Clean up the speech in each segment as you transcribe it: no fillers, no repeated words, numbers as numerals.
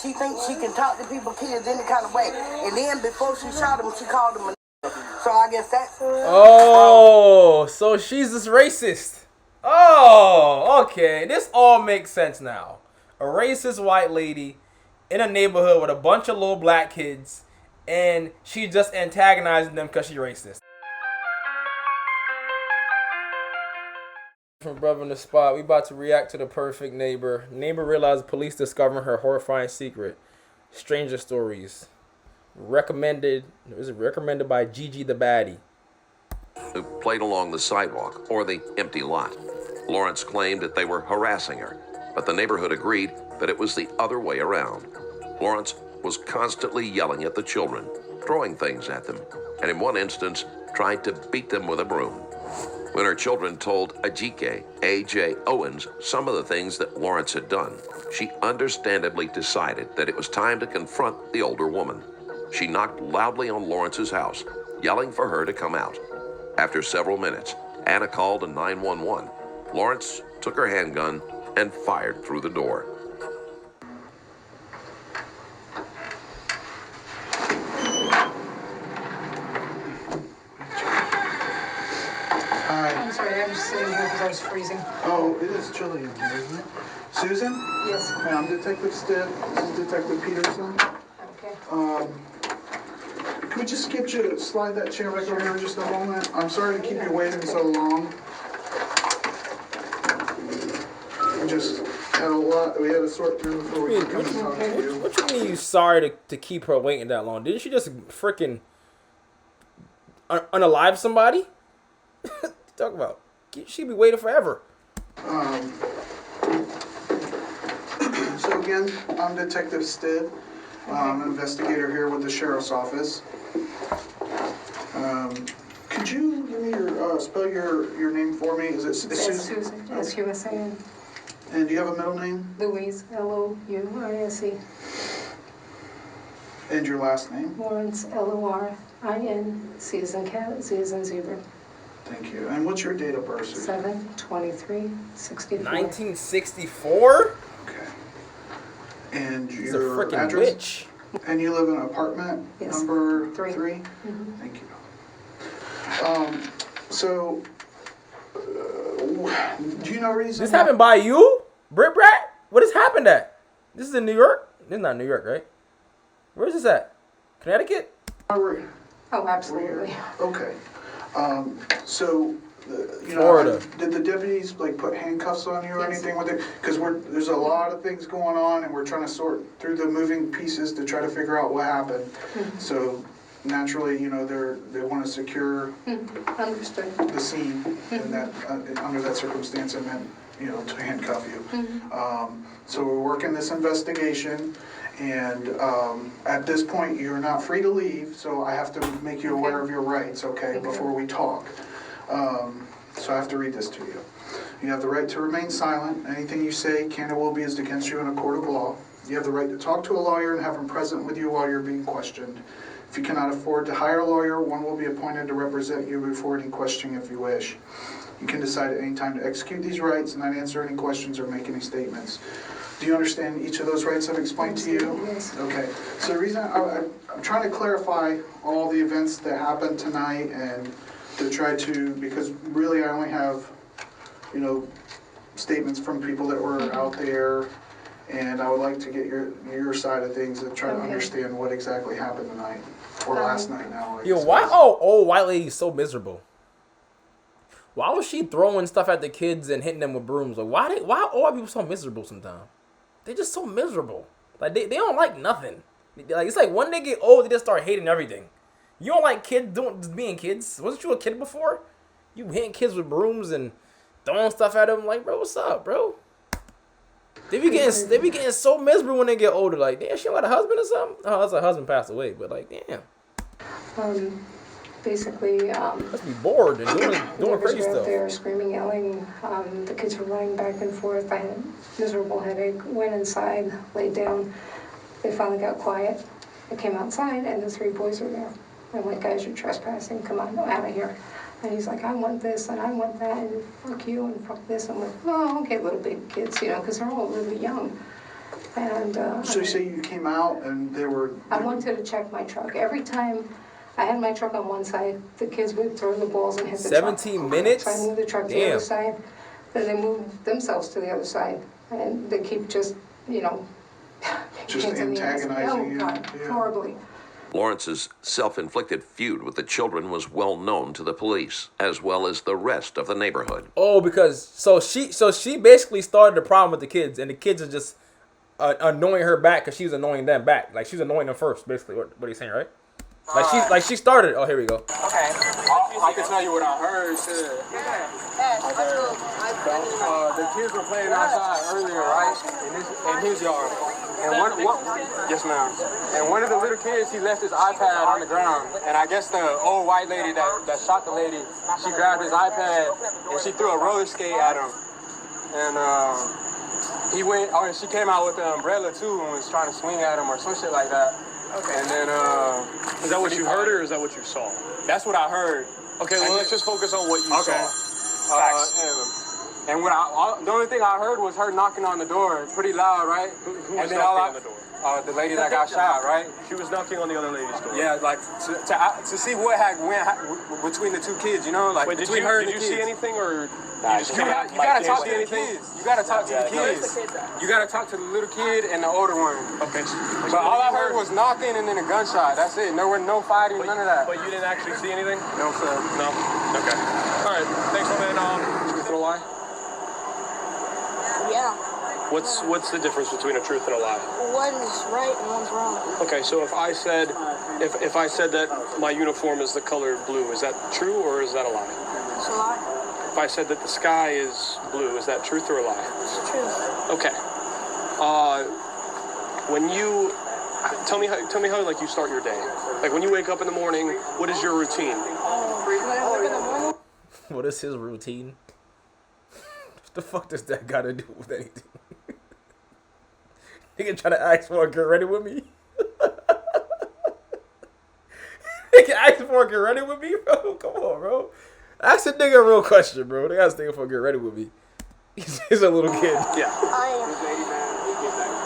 she thinks she can talk to people, kids, any kind of way. And then before she shot him, she called him a nigger. So I guess that's... Oh, so she's this racist. Oh, okay. This all makes sense now. A racist white lady in a neighborhood with a bunch of little black kids, and she just antagonizing them because she's racist. From Brother in the Spot, we about to react to The Perfect Neighbor. Neighbor realizes police discovering her horrifying secret. Stranger Stories. Recommended by Gigi the Baddie. Who played along the sidewalk or the empty lot. Lawrence claimed that they were harassing her, but the neighborhood agreed that it was the other way around. Lawrence was constantly yelling at the children, throwing things at them, and in one instance tried to beat them with a broom. When her children told Ajike, A.J. Owens, some of the things that Lawrence had done, she understandably decided that it was time to confront the older woman. She knocked loudly on Lawrence's house, yelling for her to come out. After several minutes, Anna called 911. Lawrence took her handgun and fired through the door. I'm sorry, I'm just sitting here because I was freezing. Oh, it is chilly in here, isn't it? Susan? Yes. Yeah, I'm Detective Stitt. This is Detective Peterson. Okay. Can we just get you to slide that chair back over here just a moment? I'm sorry to keep you waiting so long. We just had a lot we had to sort through before we could come and talk to you. What you mean you sorry to keep her waiting that long? Didn't she just freaking unalive somebody? Talk about. She'd be waiting forever. So again, I'm Detective Stitt. I'm an investigator here with the Sheriff's Office. Could you give me your, spell your name for me? Is it Susan? Susan, S-U-S-A-N. And do you have a middle name? Louise, L-O-U-I-S-E. And your last name? Lawrence, L-O-R-I-N, C as in cat, Z as in zebra. Thank you. And what's your date of birth, Susan? 7/23/64. 1964? Okay. And She's a your freaking address? witch. And you live in apartment Yes. number 3? 3? Mm-hmm. Thank you. So, do you know reason? This happened by you? Brit Brat? What has happened at? This is in New York? This is not New York, right? Where is this at? Connecticut? Oh, absolutely. Okay. So, you Florida. know, did the deputies like put handcuffs on you or anything with it? Because there's a lot of things going on, and we're trying to sort through the moving pieces to try to figure out what happened. Mm-hmm. So, naturally, you know, they want to secure Understood. the scene in that under that circumstance, and then to handcuff you. So we're working this investigation. And at this point, you're not free to leave, so I have to make you aware of your rights, okay, before we talk. So I have to read this to you. You have the right to remain silent. Anything you say can and will be used against you in a court of law. You have the right to talk to a lawyer and have him present with you while you're being questioned. If you cannot afford to hire a lawyer, one will be appointed to represent you before any questioning if you wish. You can decide at any time to execute these rights and not answer any questions or make any statements. Do you understand each of those rights I've explained to you? Yes. Okay. So the reason I'm trying to clarify all the events that happened tonight, and to try to, because really I only have, statements from people that were out there, and I would like to get your side of things and try to understand what exactly happened tonight, or last night now. Yo, why old white lady so miserable? Why was she throwing stuff at the kids and hitting them with brooms? Like, why all white people so miserable sometimes? They're just so miserable. Like, they don't like nothing. Like, it's like when they get old, they just start hating everything. You don't like kids just being kids? Wasn't you a kid before? You hitting kids with brooms and throwing stuff at them? Like, bro, what's up, bro? They be getting so miserable when they get older. Like, damn, she got a husband or something? Oh, that's her husband passed away, but like, damn. Basically, Must be bored and doing crazy stuff. They were screaming, yelling. The kids were running back and forth. I had a miserable headache. Went inside, laid down. They finally got quiet. I came outside, and the 3 boys were there. I'm like, guys, you're trespassing. Come on, out of here. And he's like, I want this, and I want that, and fuck you, and fuck this. I'm like, oh, okay, little big kids, because they're all really young. And So you say you came out and they were... I wanted to check my truck. Every time I had my truck on one side, the kids would throw the balls and hit the truck. 17 minutes? So I moved the truck to the other side, then they moved themselves to the other side. And they keep just, you know... Just antagonizing you. Oh, God, Yeah. horribly. Lawrence's self-inflicted feud with the children was well known to the police, as well as the rest of the neighborhood. Oh, because so she basically started the problem with the kids, and the kids are just annoying her back because she was annoying them back. Like she was annoying them first, basically. What he's saying, right? Like she started. Oh, here we go. Okay. I can tell you what I heard too. The kids were playing outside earlier, right? In his yard. And yes, ma'am. And one of the little kids, he left his iPad on the ground. And I guess the old white lady that shot the lady, she grabbed his iPad and she threw a roller skate at him. And she came out with an umbrella too and was trying to swing at him or some shit like that. Okay. And then is that what you heard or is that what you saw? That's what I heard. Okay, well let's just focus on what you saw. And the only thing I heard was her knocking on the door pretty loud, right? Who was knocking on the door? The lady that got shot, right? She was knocking on the other lady's door. Yeah, like to see what went between the two kids, you know, like Wait, between her and did the you kids. see anything or You gotta talk to the kids. You gotta talk to the kids. You gotta talk to the little kid and the older one. Okay. But all I heard was knocking and then a gunshot. That's it. There were no fighting, none of that. But you didn't actually see anything? No, sir. No? Okay. All right. Thanks, my man. Truth and a lie? Yeah. What's the difference between a truth and a lie? One's right and one's wrong. Okay, so if I said that my uniform is the color blue, is that true or is that a lie? It's a lie. If I said that the sky is blue, is that truth or a lie? It's the truth. Okay. When you tell me how like you start your day. Like when you wake up in the morning, what is your routine? When I wake up in the morning, What is his routine? What the fuck does that got to do with anything? Nigga try to ask for a get ready with me. Nigga ask for a get ready with me, bro. Come on, bro. Ask a nigga a real question, bro. They ask nigga for a get ready with me. He's a little kid. Yeah. I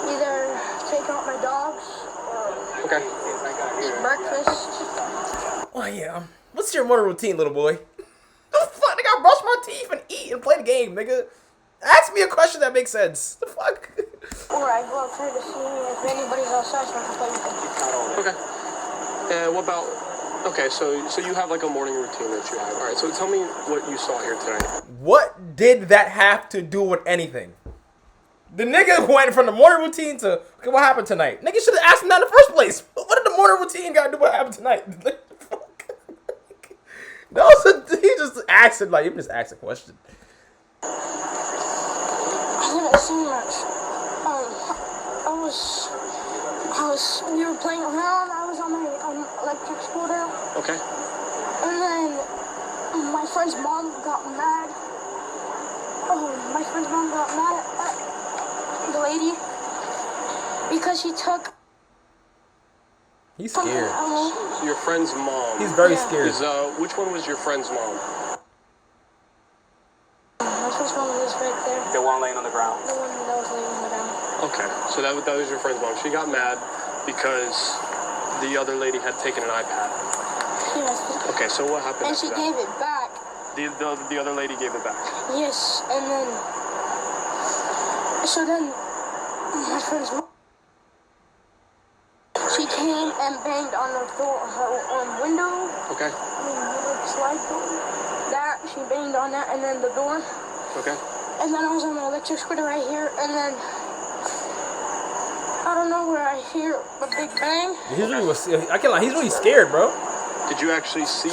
either take out my dogs or Okay. eat breakfast. Oh yeah. What's your morning routine, little boy? The fuck, nigga? I brush my teeth and eat and play the game, nigga. Ask me a question that makes sense. The fuck? Or I go outside to see if anybody's outside so I can play with them. Okay. And what about? Okay, so you have like a morning routine that you have. All right. So tell me what you saw here tonight. What did that have to do with anything? The nigga went from the morning routine to, okay, what happened tonight? Nigga should have asked him that in the first place. What did the morning routine got to do with what happened tonight? He just asked it, like, he just asked a question. I didn't see much. We were playing around. I was on my electric scooter. Okay. And then my friend's mom got mad. My friend's mom got mad at the lady because she took. He's scared. So your friend's mom. He's very scared. Which one was your friend's mom? My friend's mom was right there. The one laying on the ground. The one that was laying on the ground. Okay, so that was your friend's mom. She got mad because the other lady had taken an iPad. Yes. Okay, so what happened? And she after that? gave it back. The other lady gave it back. Yes, and then my friend's mom, she came and banged on the door, her window. Okay. Slide door. That she banged on that, and then the door. Okay. And then I was on my electric scooter right here, and then I don't know where I hear a big bang. He's really scared, bro. Did you actually see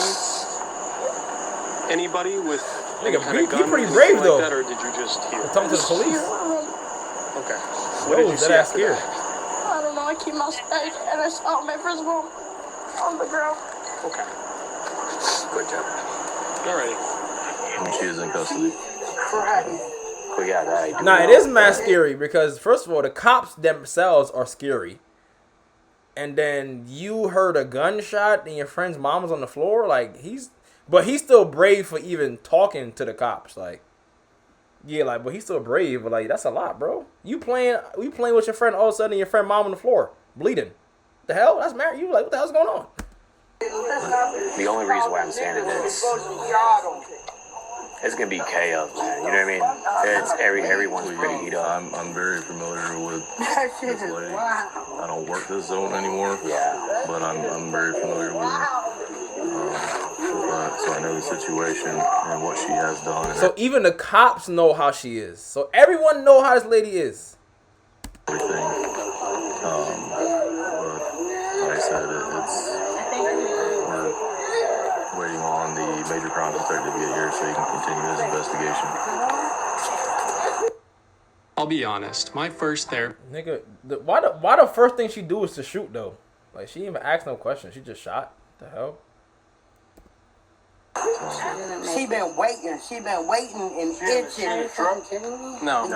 anybody with Nigga, any kind of gun he pretty or brave, anything though. like that, or did you just hear? Talking to the police. Okay. What What did you see that after scared? that? I don't know, I came outside and I saw my friend's mom on the ground. Okay. Good job. Alrighty. She is in custody. We got that. Nah, it is mad scary because first of all, the cops themselves are scary. And then you heard a gunshot and your friend's mom was on the floor. Like, he's still brave for even talking to the cops. Like, Yeah, like, but he's still brave. But like, that's a lot, bro. You playing with your friend. All of a sudden, your friend mom on the floor bleeding. The hell? That's married. You like, what the hell's going on? The only reason why I'm saying it is it's gonna be chaos, man. You know what I mean? It's everyone's pretty heat up. I'm very familiar with That shit this is lady. wild. I don't work this zone anymore. Yeah. But I'm very familiar with her. So I know the situation and what she has done. So even the cops know how she is. So everyone know how this lady is. Everything. But like I said, we're waiting on the major crime detective to get here so he can continue his investigation. I'll be honest. My first therapy. Nigga, why the first thing she do is to shoot though? Like she didn't even ask no questions. She just shot. What the hell? She been waiting and itching. No.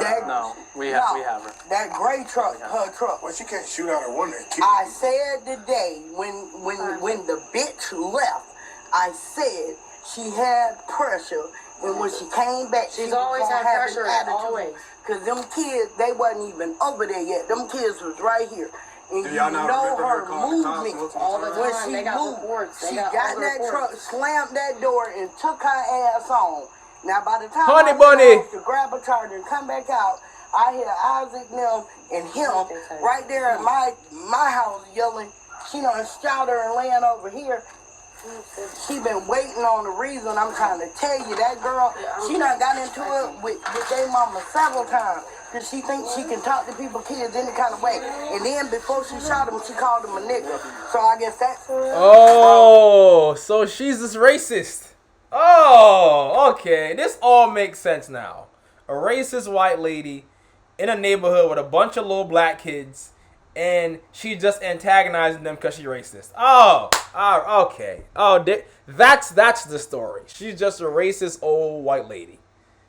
We have her. That gray truck, her truck. Well, she can't shoot out her window. I said today when the bitch left, I said she had pressure, and when she came back, She's always had pressure, always. Cause them kids, they wasn't even over there yet. Them kids was right here. And Do you y'all not know remember her her calling the movement. cops all the When time. she They got moved, reports. They she got got all in the that reports. truck, slammed that door, and took her ass on. Now by the time Honey I bunny. went off to grab a charger and come back out, I hear Isaac them and him right there at my house yelling. She done shot her and laying over here. She been waiting on the reason. I'm trying to tell you, that girl, she done got into it with their mama several times. Cause she thinks she can talk to people, kids, any kind of way. And then before she shot him, she called him a nigga. So I guess that's... Oh, so she's this racist. Oh, okay. This all makes sense now. A racist white lady in a neighborhood with a bunch of little black kids, and she just antagonizing them because she's racist. Oh, okay. Oh, that's the story. She's just a racist old white lady,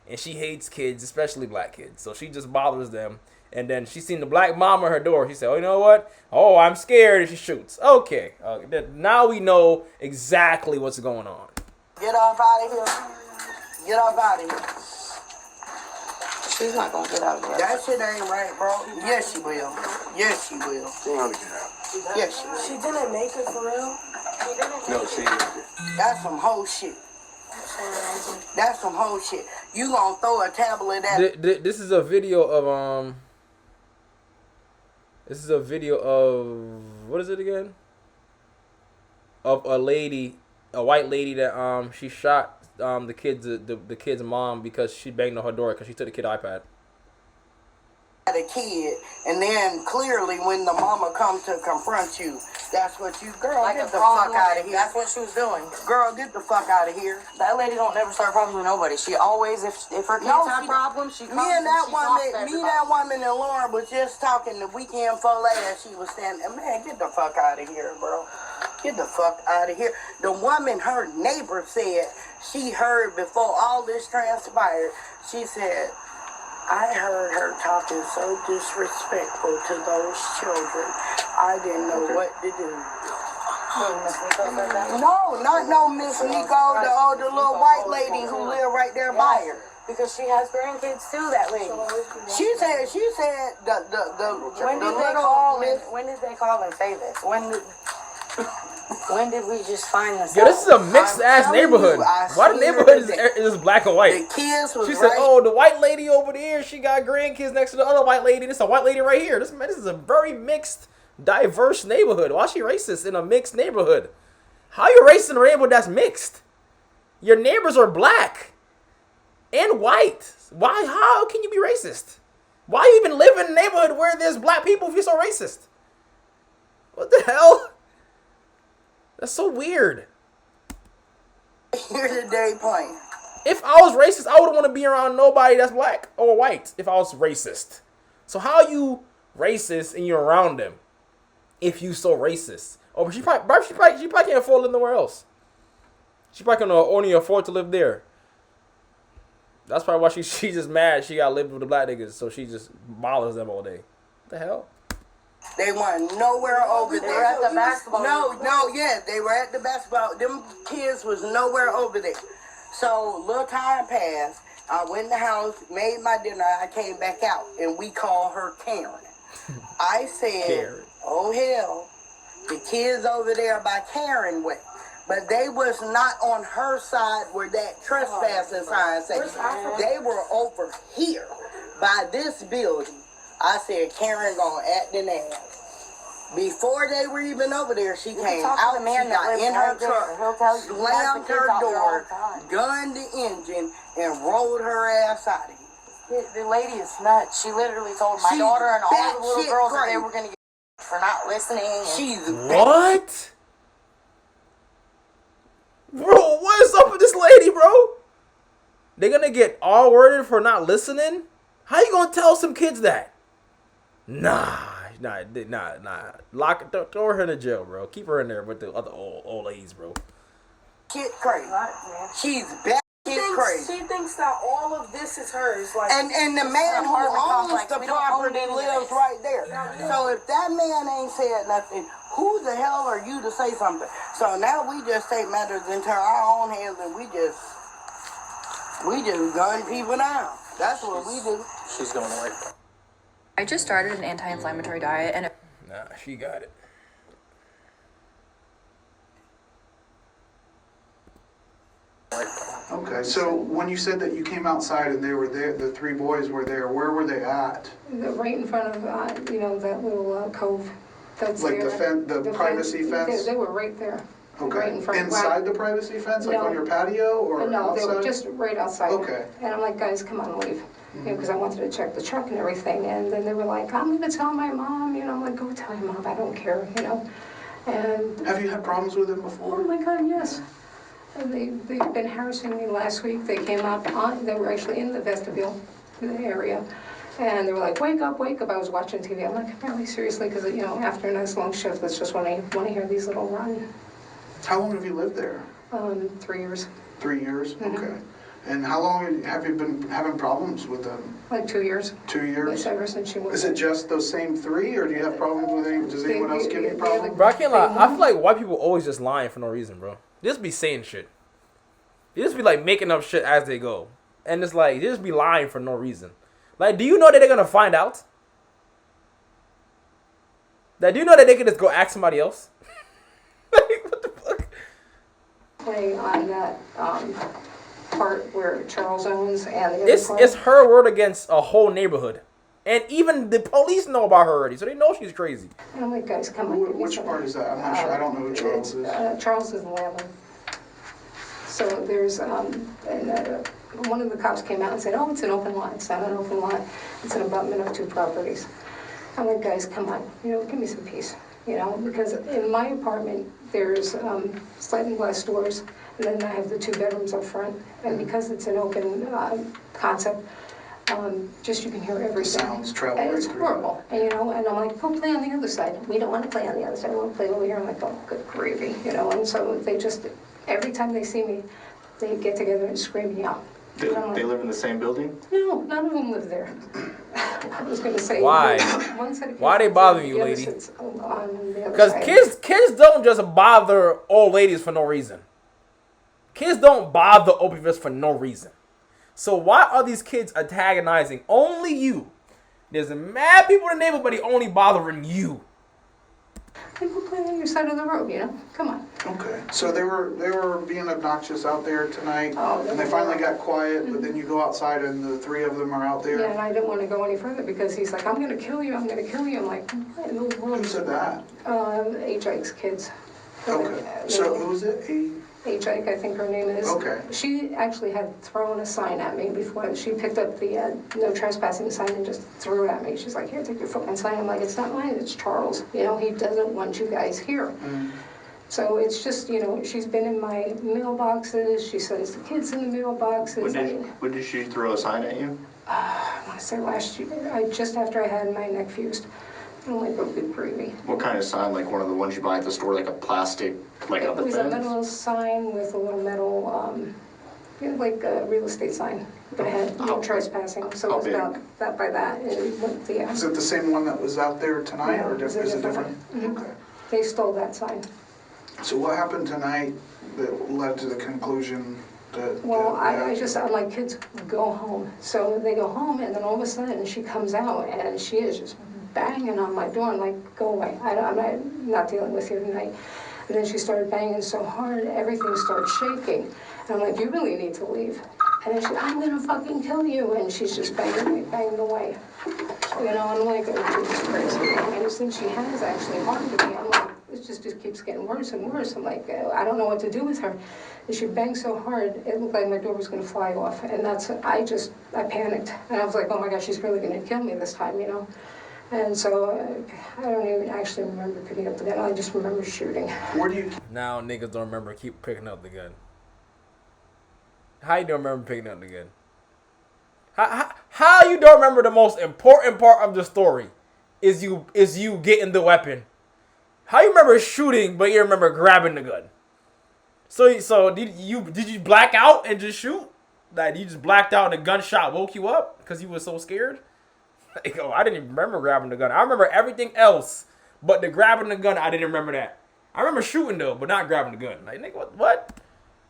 and she hates kids, especially black kids. So she just bothers them. And then she seen the black mom at her door. She said, "Oh, you know what? Oh, I'm scared," and she shoots. Okay. Now we know exactly what's going on. Get off out of here. Get off out of here. She's not gonna get out of here. That shit ain't right, bro. Yes, she will. Yes, she will. She ain't gonna get out. Yes, she will. She didn't make it for real. No, she ain't. That's some whole shit. That's some whole shit. You gonna throw a tablet at... This is a video of This is a video of, what is it again? Of a white lady that she shot the kid's mom because she banged on her door because she took the kid iPad. A kid, and then clearly when the mama comes to confront you, that's what you... Girl, Like get a the fuck grown out of woman. here. That's what she was doing. Girl, get the fuck out of here. That lady don't never start problems with nobody. She always, if her kids have problems, she comes Me and that she talks to woman, everybody. and Lauren was just talking the weekend before later. She was saying, "Man, get the fuck out of here, bro. Get the fuck out of here." The woman, her neighbor, said she heard before all this transpired. She said, "I heard her talking so disrespectful to those children. I didn't know what to do." No, not no Miss Nico, the little white lady who lived right there by her. Because she has grandkids too, that lady. She said When did they call? When did they call and say this? When did we just find this? Yo, this is a mixed ass neighborhood. Why the neighborhood is black and white? The kids was She said, "Oh, the white lady over there, she got grandkids next to the other white lady. This is a white lady right here. This is a very mixed, diverse neighborhood. Why is she racist in a mixed neighborhood? How you racist in a neighborhood that's mixed? Your neighbors are black and white. Why? How can you be racist? Why you even live in a neighborhood where there's black people if you're so racist? What the hell? That's so weird. Here's the day point. If I was racist, I wouldn't want to be around nobody that's black or white if I was racist. So how are you racist and you're around them if you so racist? Oh, but she probably can't afford to live nowhere else. She probably can only afford to live there. That's probably why she's just mad she got to live with the black niggas, so she just bothers them all day. What the hell? They weren't nowhere over there. They were at the basketball. They were at the basketball. Them kids was nowhere over there. So little time passed. I went in the house, made my dinner, I came back out, and we called her Karen. I said, Karen. oh hell, the kids over there by Karen way. But they was not on her side where that trespassing sign said. They were over here by this building. I said, Karen gonna act an ass. Before they were even over there, she came out, she got in her truck, slammed her door, gunned the engine, and rolled her ass out of here. The lady is nuts. She literally told my daughter and all the little girls that they were going to get for not listening. She's what? Bro, what is up with this lady, bro? They're gonna get all worded for not listening? How you gonna tell some kids that? Nah. Throw her in jail, bro. Keep her in there with the other old ladies, bro. Kid crazy. She's bad. Crazy. She thinks that all of this is hers. Like, and the man who owns the property lives right there. So if that man ain't said nothing, who the hell are you to say something? So now we just take matters into our own hands and we just gun people down. That's what we do. She's going away. I just started an anti-inflammatory diet and Nah, she got it. Okay, so when you said that you came outside and they were there, the three boys were there, where were they at? Right in front of, that little cove that's like there. The privacy fence? They were right there. Okay. Right in front. Inside the privacy fence, like on your patio or outside? No, they were just right outside. Okay. And I'm like, guys, come on, leave. Because I wanted to check the truck and everything. And then they were like, I'm going to tell my mom. I'm like, go tell your mom. I don't care, And have you had problems with them before? Oh my God, yes. And they've been harassing me last week. They came out they were actually in the vestibule area. And they were like, wake up, wake up. I was watching TV. I'm like, really, seriously? Because, after a nice long shift, it's just when I want to hear these little run. How long have you lived there? 3 years. 3 years? Okay. And how long have you been having problems with them? Like 2 years. 2 years? Ever since she moved. Is it just those same three, or do you have problems with any? Does anyone else give you problems? Bro, I can't lie. I feel like white people always just lying for no reason, bro. They just be saying shit. They just be like making up shit as they go. And it's like, they just be lying for no reason. Like, do you know that they're gonna find out? Like, do you know that they can just go ask somebody else? Like, what the fuck? Playing on that part where Charles owns and the other part. It's her word against a whole neighborhood. And even the police know about her already, so they know she's crazy. And I'm like, guys, come on. Which part is that? I'm not sure. I don't know who Charles is. Charles is in Lamlin. So there's, one of the cops came out and said, oh, it's an open lot. It's not an open lot. It's an abutment of 2 properties. I'm like, guys, come on. Give me some peace. Because in my apartment, there's sliding glass doors, and then I have the 2 bedrooms up front. And because it's an open concept, just you can hear everything. Sounds travel and right it's through. horrible. And I'm like, go play on the other side. We don't want to play on the other side. We want to play over here. I'm like, oh, good gravy. And so they just, every time they see me, they get together and scream and yell. They live in the same building? No, none of them live there. I was going to say. Why? Why are they bothering you, lady? Because kids don't just bother old ladies for no reason. Kids don't bother opiates for no reason. So why are these kids antagonizing only you? There's mad people in the neighborhood, but they only bothering you. People play on your side of the road, Come on. Okay. So they were being obnoxious out there tonight, and they finally got quiet, but then you go outside and the 3 of them are out there? Yeah, and I didn't want to go any further because he's like, I'm going to kill you, I'm going to kill you. I'm like, what in the world? Who said that? H.I.'s kids. Okay. So who's it? H.I., I think her name is. Okay. She actually had thrown a sign at me before. She picked up the no trespassing sign and just threw it at me. She's like, here, take your fucking sign. I'm like, it's not mine, it's Charles. He doesn't want you guys here. So it's just, she's been in my mailboxes. She says the kids in the mailboxes. When did she throw a sign at you? I want to say last year, just after I had my neck fused. I'm like, oh, good gravy. What kind of sign? Like one of the ones you buy at the store, like a plastic, like up the fence? It was a metal sign with a little metal, like a real estate sign. But it had no trespassing, so it was about that by that. Is it the same one that was out there tonight, or is it different? Okay. They stole that sign. So what happened tonight that led to the conclusion Well, I'm like, kids, go home. So they go home, and then all of a sudden she comes out, and she is just banging on my door. I'm like, go away. I'm not dealing with you tonight. And then she started banging so hard, everything started shaking. And I'm like, you really need to leave. And then I'm gonna fucking kill you. And she's just banging away. You know, and I'm like, oh, Jesus Christ. And I think she has actually harmed me. I'm like, it just keeps getting worse and worse. I'm like, I don't know what to do with her. And she banged so hard, it looked like my door was gonna fly off. And I panicked. And I was like, oh my God, she's really gonna kill me this time, you know? And so I don't even actually remember picking up the gun. I just remember shooting. Where do you... Now niggas don't remember keep picking up the gun. How you don't remember picking up the gun? How you don't remember the most important part of the story is you getting the weapon. How you remember shooting but you remember grabbing the gun? So did you black out and just shoot? Like you just blacked out and a gunshot woke you up because you were so scared? Like, oh, I didn't even remember grabbing the gun. I remember everything else, but the grabbing the gun, I didn't remember that. I remember shooting though, but not grabbing the gun. Like, nigga, what?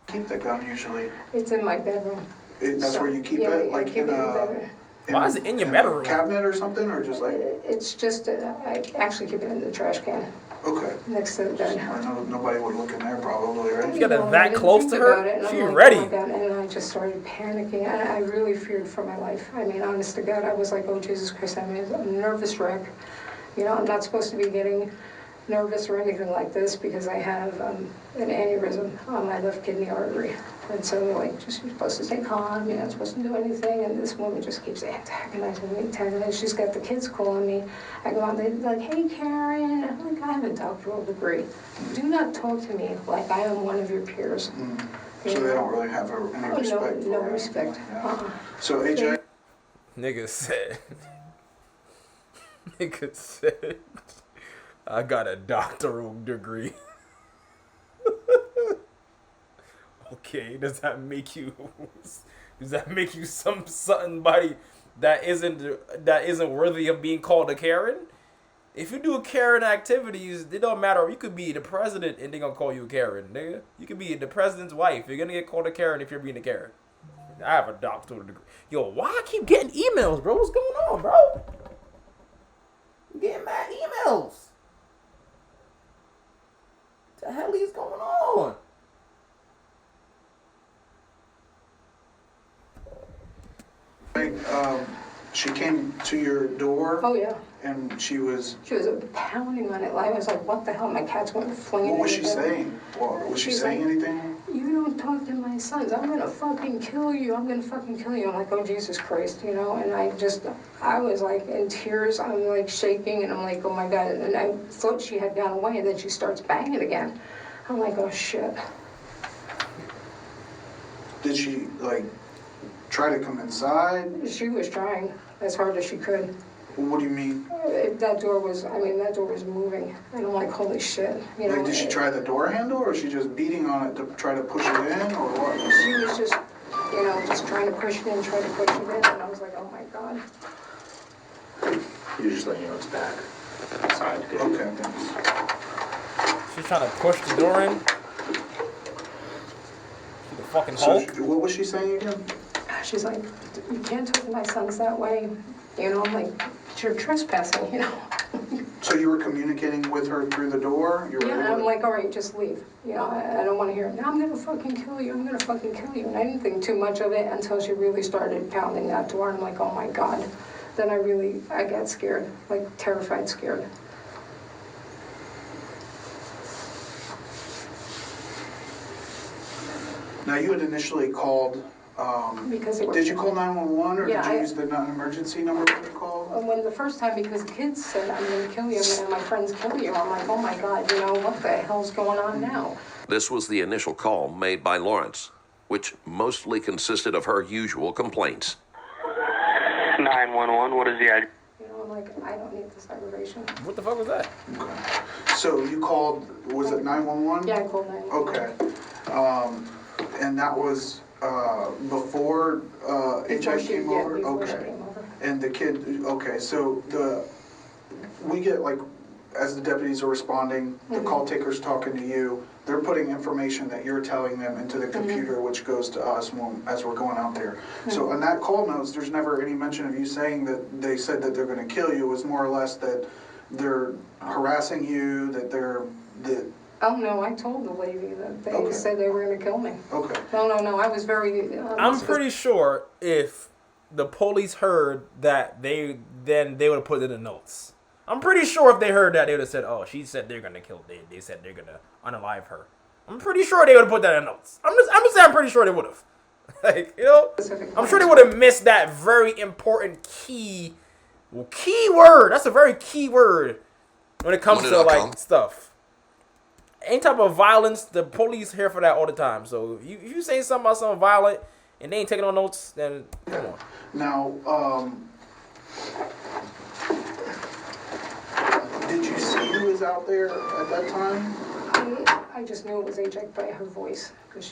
Keep the gun usually. It's in my bedroom. That's where you keep it, like in a... Why is it in your bedroom? Cabinet or something, or just like... It's just, I actually keep it in the trash can. Okay. Next to the bed. I know nobody would look in there probably, right? You got it that close to her? She ready. Oh my God, and I just started panicking. I really feared for my life. I mean, honest to God, I was like, oh Jesus Christ, I'm a nervous wreck. You know, I'm not supposed to be getting nervous or anything like this because I have an aneurysm on my left kidney artery. And so they're like, just you're supposed to stay calm, you're not supposed to do anything. And this woman just keeps antagonizing me, and she's got the kids calling me. I go out, they're like, hey Karen, I'm like, I have a doctoral degree. Do not talk to me like I am one of your peers. So they don't really have any respect No respect. Yeah. So AJ? Nigga said, I got a doctoral degree. Okay, does that make you somebody that isn't worthy of being called a Karen? If you do Karen activities, it don't matter. You could be the president and they gonna call you a Karen, nigga. You could be the president's wife. You're gonna get called a Karen if you're being a Karen. I have a doctoral degree. Yo, why I keep getting emails, bro? What's going on, bro? I'm getting mad emails. What the hell is going on? She came to your door. Oh yeah. And she was pounding on it. I was like, what the hell? My cats went flinging. What was she saying? Was she saying anything? You don't talk to my sons. I'm gonna fucking kill you. I'm gonna fucking kill you. I'm like, oh Jesus Christ, you know. And I was like in tears. I'm like shaking, and I'm like, oh my God. And I thought she had gone away. And then she starts banging again. I'm like, oh shit. Did she like try to come inside? She was trying as hard as she could. What do you mean? That door was moving, and I'm like, holy shit, you know. Like, did she try the door handle, or was she just beating on it to try to push it in, or what? She was just, you know, just trying to push it in, and I was like, oh my God. You're just letting you know it's back. Side. Okay. She's trying to push the door in. The fucking hole. So what was she saying again? She's like, you can't talk to my sons that way. You know, I'm like, you're trespassing, you know. So you were communicating with her through the door? Yeah, and I'm like, all right, just leave. You know, I don't want to hear it. Now I'm going to fucking kill you. I'm going to fucking kill you. And I didn't think too much of it until she really started pounding that door. I'm like, oh my God. Then I got scared, like terrified scared. Now you had initially called, because did you call 911 or did you use the emergency number for the call? When the first time, because the kids said, I'm going to kill you, and my friends kill you, I'm like, oh my God, you know, what the hell's going on now? This was the initial call made by Lawrence, which mostly consisted of her usual complaints. 911, what is the address? You know, I'm like, I don't need this aggravation. What the fuck was that? Okay. So you called, was it 911? Yeah, I called 911. Okay. And that was before HI came over? Before okay. she came over. And the kid, okay, so we get like as the deputies are responding, the call taker's talking to you, they're putting information that you're telling them into the computer, which goes to us as we're going out there. So on that call notes, there's never any mention of you saying that they said that they're going to kill you. It was more or less that they're harassing you, that they're... Oh, no, I told the lady that they said they were going to kill me. Okay. No, I was very... I'm pretty sure if the police heard that, then they would have put it in the notes. I'm pretty sure if they heard that, they would have said, oh, she said they're going to kill, they said they're going to unalive her. I'm pretty sure they would have put that in the notes. I'm just saying I'm pretty sure they would have. Like, you know? I'm sure they would have missed that very important key word. That's a very key word when it comes to, like, stuff. Any type of violence, the police here for that all the time. So if you say something about something violent and they ain't taking no notes, then come on. Now, did you see who was out there at that time? I just knew it was AJ by her voice, because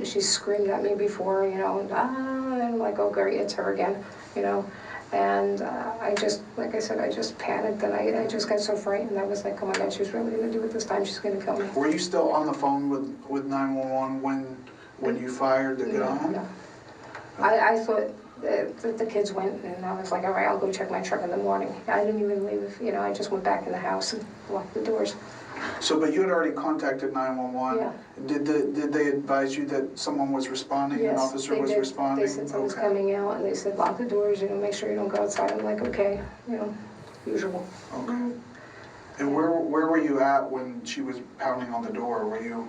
she screamed at me before, you know, and I'm like, oh great, it's her again, you know. And I just, like I said, I just panicked, and I just got so frightened. I was like, oh my God, she's really going to do it this time. She's going to kill me. Were you still on the phone with 911 when you fired the gun? No. I thought the kids went, and I was like, all right, I'll go check my truck in the morning. I didn't even leave, you know, I just went back in the house and locked the doors. So, but you had already contacted 911. Yeah. Did they advise you that someone was responding? Yes, an officer was responding? They said someone's coming out, and they said lock the doors, you know, make sure you don't go outside. I'm like, okay, you know, usual. Okay. And where were you at when she was pounding on the door? Were you?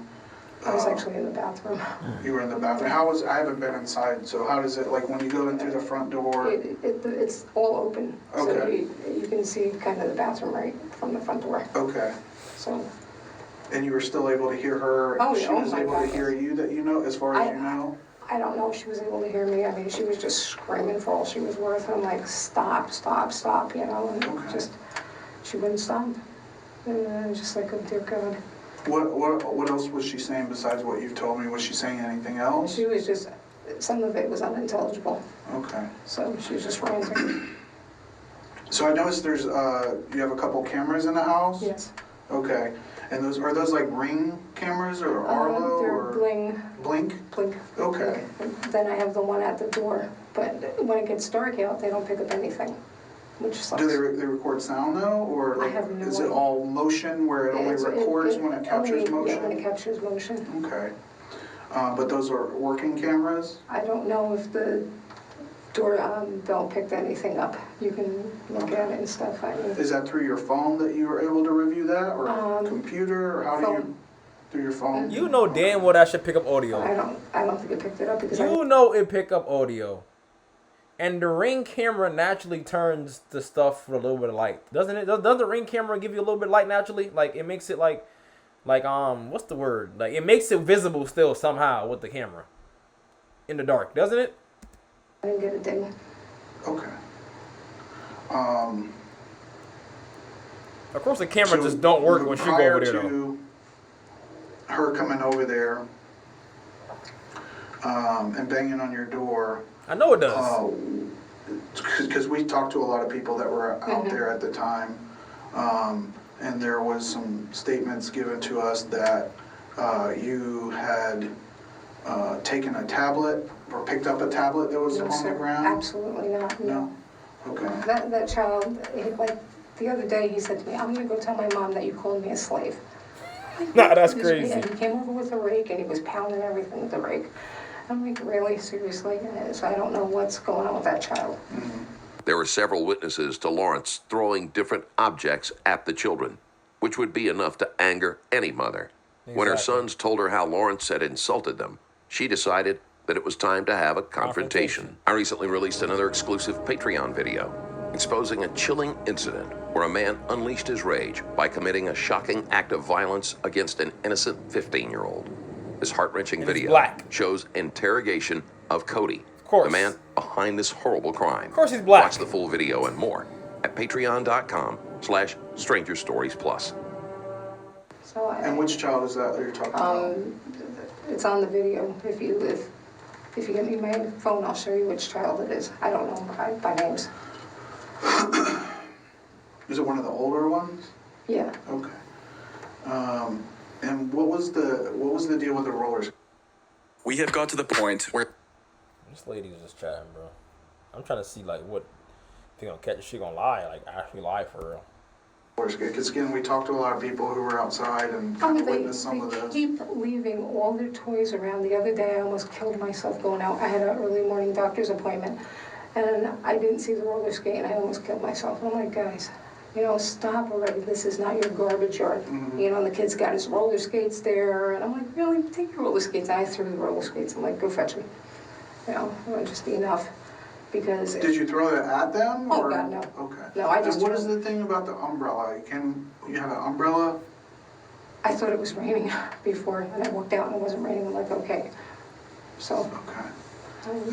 I was actually in the bathroom. You were in the bathroom. I haven't been inside, so how does it, like when you go in through the front door? It's all open. Okay. So you can see kind of the bathroom right from the front door. Okay. So. And you were still able to hear her? Oh, yeah. She was able to hear you, that you know, as far as you know? I don't know if she was able to hear me. I mean, she was just screaming for all she was worth. And I'm like, stop, stop, stop, you know, and she wouldn't stop. And I was just like, oh dear God. What else was she saying besides what you've told me? Was she saying anything else? She was just, some of it was unintelligible. Okay. So she was just ranting. So I noticed there's, you have a couple cameras in the house? Yes. Okay. And are those like Ring cameras or Arlo? They're Bling. Blink? Blink. Okay. Blink. Then I have the one at the door. But when it gets dark out, they don't pick up anything, which sucks. Do they record sound though? Or like, I have no is it idea. all motion where it only records when it captures motion? Yeah, when it captures motion. Okay. But those are working cameras? I don't know if the door bell picked anything up. You can look at it and stuff. Is that through your phone that you were able to review that, or computer, or how do you, through your phone? You know damn well that should pick up audio. I don't think it picked it up because you know it pick up audio. And the Ring camera naturally turns the stuff with a little bit of light. Doesn't it? Doesn't the Ring camera give you a little bit of light naturally? Like it makes it like what's the word? Like it makes it visible still somehow with the camera. In the dark, doesn't it? I didn't get a ding. Okay. Of course the camera just don't work when she go over there though. Her coming over there and banging on your door. I know it does. Because we talked to a lot of people that were out there at the time, and there was some statements given to us that you had taken a tablet or picked up a tablet that was on the ground? Absolutely not, no. Okay. That child, like the other day he said to me, I'm going to go tell my mom that you called me a slave. Nah, that's crazy. And he came over with a rake and he was pounding everything with the rake. I'm like, really? Seriously? So I don't know what's going on with that child. Mm-hmm. There were several witnesses to Lawrence throwing different objects at the children, which would be enough to anger any mother. Exactly. When her sons told her how Lawrence had insulted them, she decided that it was time to have a confrontation. I recently released another exclusive Patreon video exposing a chilling incident where a man unleashed his rage by committing a shocking act of violence against an innocent 15-year-old. This heart-wrenching video shows interrogation of Cody, the man behind this horrible crime. Of course he's black. Watch the full video and more at patreon.com/strangerstoriesplus. And which child is that you're talking about? It's on the video. If you give me my phone, I'll show you which child it is. I don't know by names. Is it one of the older ones? Yeah. Okay. And what was the deal with the rollers? We have got to the point where This lady was just chatting, bro. I'm trying to see like what if they gonna catch. She gonna lie, like actually lie for real. Because again, we talked to a lot of people who were outside and kind of witnessed some of They this. keep leaving all their toys around. The other day, I almost killed myself going out. I had an early morning doctor's appointment, and I didn't see the roller skate, and I almost killed myself. I'm like, guys, you know, stop already. This is not your garbage yard. You know, the kid's got his roller skates there, and I'm like, really, take your roller skates. And I threw the roller skates. I'm like, go fetch them. You know, just enough. Because Did you throw it at them? Oh, or? God, no. Okay. No, I just And what threw- is the thing about the umbrella? You have an umbrella? I thought it was raining before, and I walked out and it wasn't raining. I'm like, okay. So. Okay.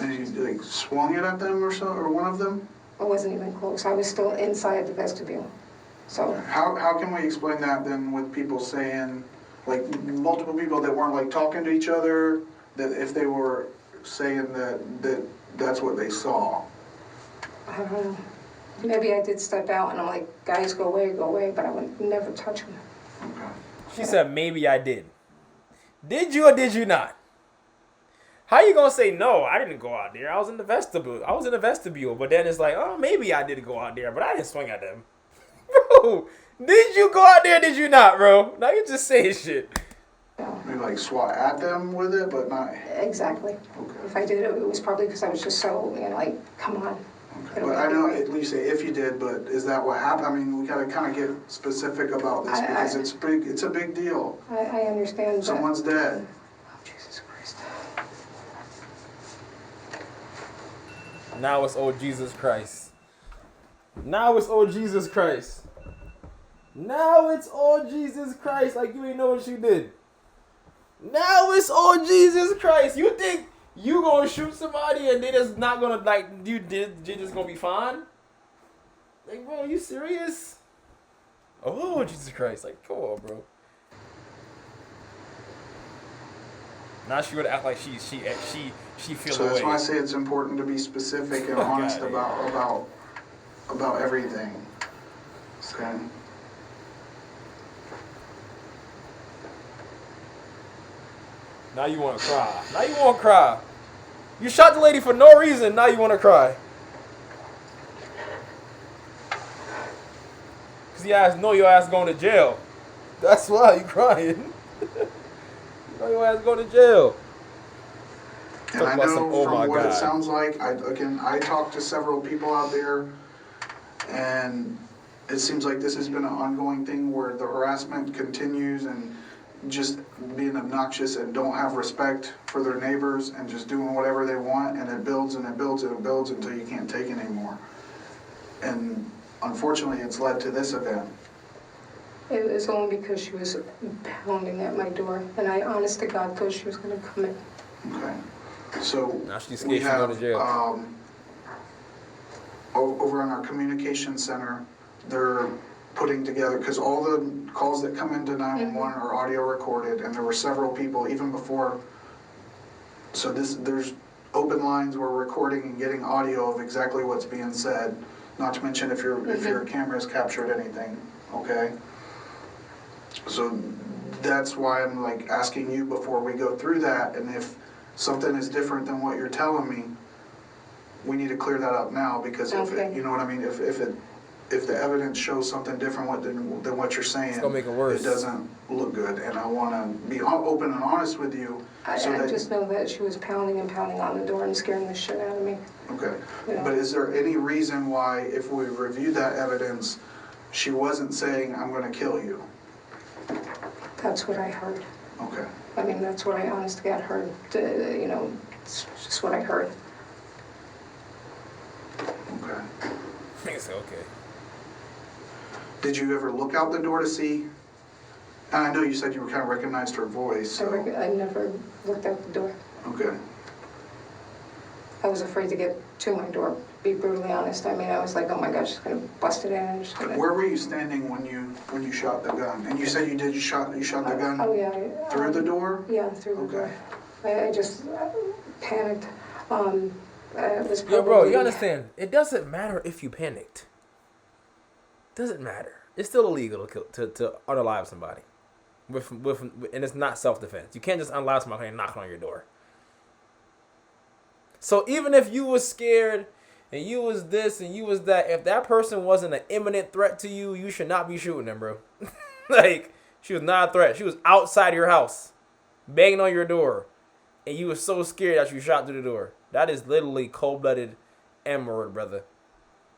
And you like swung it at them or so, or one of them? I wasn't even close. I was still inside the vestibule. So. How can we explain that then with people saying, like multiple people that weren't like talking to each other, that if they were saying that's what they saw? I don't know. Maybe I did step out and I'm like, guys, go away, but I would never touch them. She said, maybe I did. Did you or did you not? How you gonna say no? I didn't go out there. I was in the vestibule. But then it's like, oh, maybe I did go out there, but I didn't swing at them. Bro, did you go out there? Did you not, bro? Now you just saying shit. Maybe like swat at them with it, but not. Exactly. Okay. If I did it, it was probably because I was just so, you know, like, come on. Okay. But I know at least say if you did, but is that what happened? I mean, we gotta kind of get specific about this because it's a big deal. I understand. Someone's dead. Oh, Jesus Christ. Now it's oh Jesus Christ. Now it's oh Jesus Christ. Now it's oh Jesus Christ. Like you ain't know what you did. Now it's oh Jesus Christ. You think you gonna shoot somebody and they just not gonna like you just gonna be fine? Like bro, you serious? Oh Jesus Christ! Like come on, bro. Now she would act like she feels. So that's why I say it's important to be specific and honest about everything. Okay. Now you want to cry. You shot the lady for no reason. Now you want to cry. Because your ass going to jail. That's why you crying. You know your ass going to jail. And I know from what it sounds like, I talked to several people out there, and it seems like this has been an ongoing thing where the harassment continues and just being obnoxious and don't have respect for their neighbors and just doing whatever they want, and it builds and it builds and it builds until you can't take it anymore. And unfortunately, it's led to this event. It was only because she was pounding at my door, and I, honest to God, thought she was going to come in. Okay. So now she's we scared have, to go to jail. Over in our communication center, they're putting together, because all the calls that come into 911 are audio recorded, and there were several people even before. So there's open lines, we're recording and getting audio of exactly what's being said. Not to mention if your camera's captured anything, okay? So that's why I'm like asking you before we go through that, and if something is different than what you're telling me, we need to clear that up now, because if it, you know what I mean, if the evidence shows something different than what you're saying, it's gonna make it worse. It doesn't look good, and I want to be open and honest with you. I just know that she was pounding and pounding on the door and scaring the shit out of me. Okay, Yeah. but is there any reason why, if we review that evidence, she wasn't saying, I'm going to kill you? That's what I heard. Okay. I mean, that's what I honest to God heard. You know, it's just what I heard. Okay. I say okay. Did you ever look out the door to see? And I know you said you kind of recognized her voice. So. I never looked out the door. Okay. I was afraid to get to my door, to be brutally honest. I mean, I was like, oh my gosh, she's gonna bust it in and just gonna... Where were you standing when you shot the gun? And you said you shot the gun through the door? Yeah, through the door. I just panicked. It was probably... Yo, bro, you understand? It doesn't matter if you panicked. Doesn't matter. It's still illegal to unalive somebody. And it's not self-defense. You can't just unalive somebody and knock on your door. So even if you was scared and you was this and you was that, if that person wasn't an imminent threat to you, you should not be shooting them, bro. Like, she was not a threat. She was outside your house, banging on your door, and you was so scared that you shot through the door. That is literally cold-blooded M-word, brother.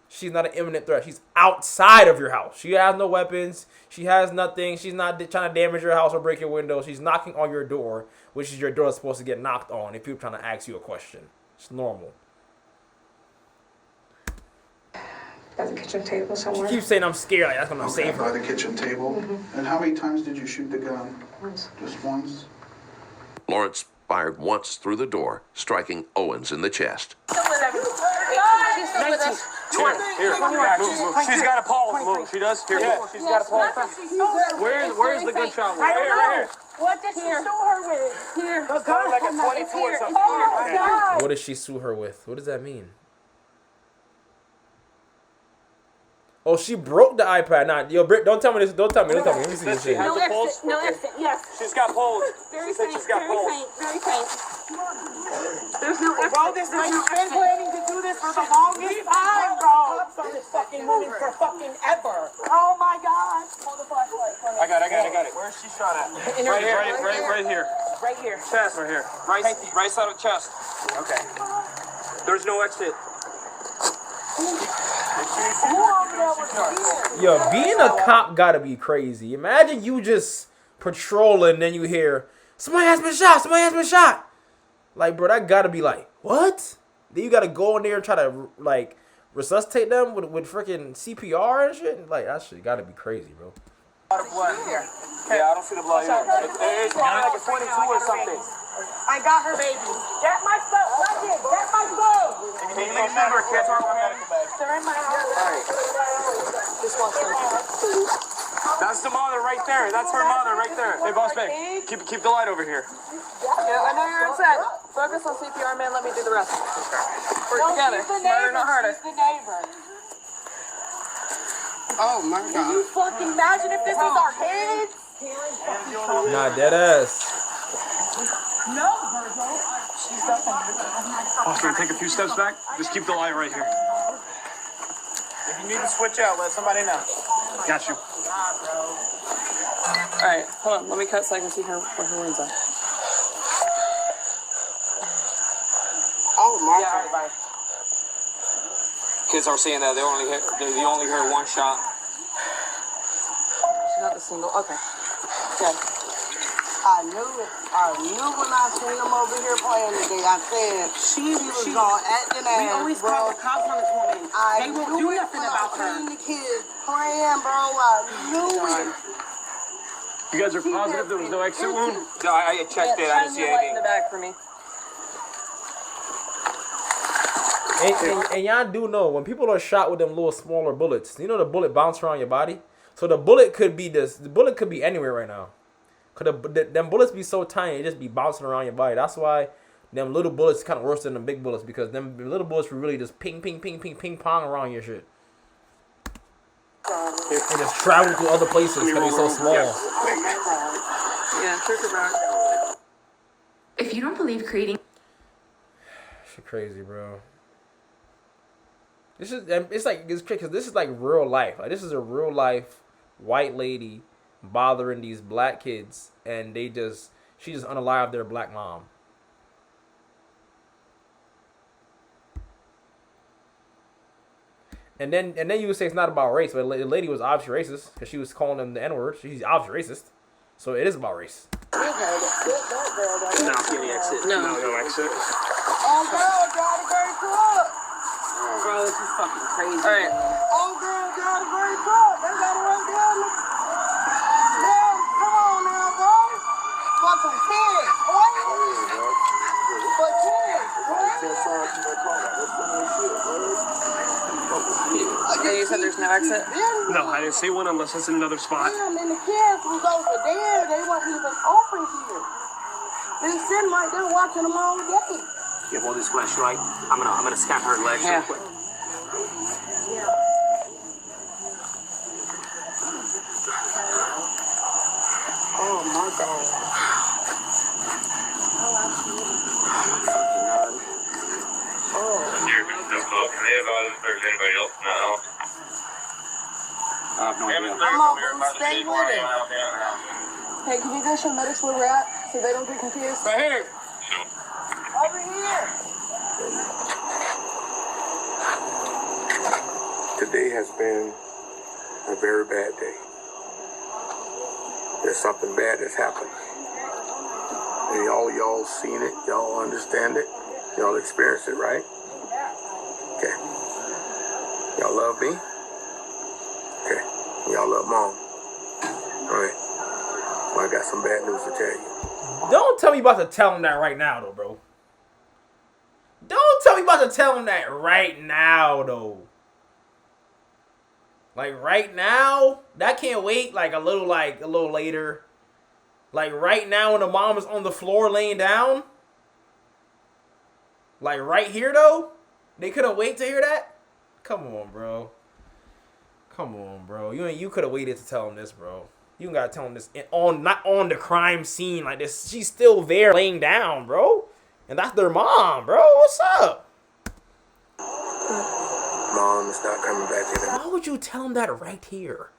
She's not an imminent threat. She's outside of your house. She has no weapons. She has nothing. She's not trying to damage your house or break your window. She's knocking on your door, which is your door that's supposed to get knocked on if people trying to ask you a question. It's normal. By the kitchen table somewhere. She keeps saying I'm scared. Like, that's what I'm saying. By the kitchen table. And how many times did you shoot the gun? Once. Just once? Lawrence fired once through the door, striking Owens in the chest. She's still with us. Here. Move. She's got a pulse. Move. She does. Here. Yeah. She's got a pulse. Where's the gunshot wound? Right here. What did she sue her with? Here. Like a 22 or something. Oh my God. What does she sue her with? What does that mean? Oh, she broke the iPad. Nah, yo, Britt, don't tell me this. Don't tell me. Let me see this shit. No exit. No exit. Yes. She's got pulse. Very She said faint. she's got Very pulse. faint. Very faint. There's no exit. Bro, you've been planning to do this for the longest time, bro. On this fucking movie for fucking ever. Oh my God. Hold the flashlight. I got it. Where's she shot at? Right here. Right here. Chest. Right here. Right side of chest. Okay. There's no exit. Yo, being a cop gotta be crazy. Imagine you just patrolling and then you hear, somebody has been shot. Like, bro, that gotta be like, what? Then you gotta go in there and try to, like, resuscitate them with freaking CPR and shit? Like, that shit gotta be crazy, bro. Yeah, I don't see the blood here. It's like a 22 or something. I got her, baby. Get my phone. Get my phone. Can you leave her kids on my medical bag? They're in my house. Just walk through. That's the mother right there. That's her mother right there. Hey, boss man, keep the light over here. Yeah, I know you're upset. Focus on CPR, man. Let me do the rest. Work together. Smarter, not harder. She's the neighbor. Oh my God. Can you fucking imagine if this was our kids? Nah, dead ass. No, Virgo. She's definitely. Boss man, take a few steps back. Just keep the light right here. If you need to switch out, let somebody know. Got you. Alright, hold on. Let me cut so I can see where her wounds are. Oh my Yeah, God. bye. Kids are saying that they only heard one shot. She's not the single. Okay. Good. I knew it. I knew when I seen them over here playing today. I said she was gonna act an ass, We always bro. call the cops on this woman. I They won't knew do it nothing when about I her. seen the kids playing, bro. I knew it. You guys are positive there was no exit wound? No, I checked it. I didn't see Shine your light in anything. the back for me. And y'all do know, when people are shot with them little smaller bullets, you know the bullet bounce around your body? So the bullet could be anywhere right now. Them bullets be so tiny, they just be bouncing around your body. That's why them little bullets kind of worse than the big bullets, because them little bullets will really just ping pong around your shit. And just travel to other places because they're so small. Yeah, trick her back. If you don't believe creating Shit crazy, bro. It's crazy because this is like real life. Like, this is a real life white lady bothering these black kids, and she just unalived their black mom. And then you would say it's not about race, but the lady was obviously racist because she was calling them the N-word. She's obviously racist, so it is about race. No exit. No exit. Oh, girl, got a great truck. Bro, this is fucking crazy. Alright. Oh, girl, got a great truck. They got it right down. Damn, come on now, bro. For some kids, boy. For kids, Okay, you said there's no exit? No, I didn't see one unless it's in another spot. Damn, and the kids was over there. They wasn't even open here. They sitting right there watching them all day. Yeah, hold this flashlight. I'm gonna scan her legs real quick. Stay with him. Hey, can you guys show medics where we're at so they don't get confused? Right here. Over here. Today has been a very bad day. There's something bad that's happened. And y'all seen it, y'all understand it, y'all experienced it, right? Okay. Y'all love me? Okay. Y'all love mom. All right. Well, I got some bad news to tell you. Don't tell me about to tell him that right now, though, bro. Don't tell me about to tell him that right now, though. Like, right now? That can't wait, like, a little later. Like, right now when the mom is on the floor laying down? Like, right here, though? They couldn't wait to hear that? Come on, bro. Come on, bro. You could have waited to tell him this, bro. You gotta tell him this not on the crime scene like this. She's still there laying down, bro. And that's their mom, bro. What's up? Mom is not coming back in. Why would you tell him that right here?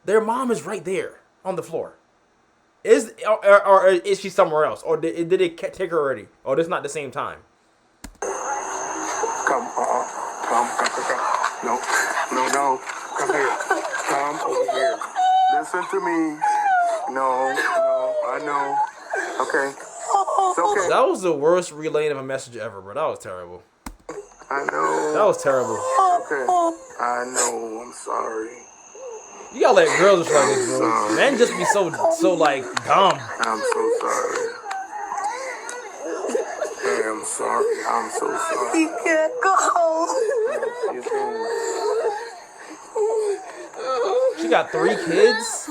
Their mom is right there on the floor. Or is she somewhere else? Or did it take her already? Or this not the same time? Come. No. Come here. Come over here. Listen to me. No. I know. Okay. It's okay. That was the worst relaying of a message ever, bro. That was terrible. I know. That was terrible. Okay. I know. I'm sorry. You gotta let girls just like this, bro. Men just be so like dumb. I'm so sorry. I'm sorry. I'm so sorry. You can't go. She's home. She got 3 kids? It's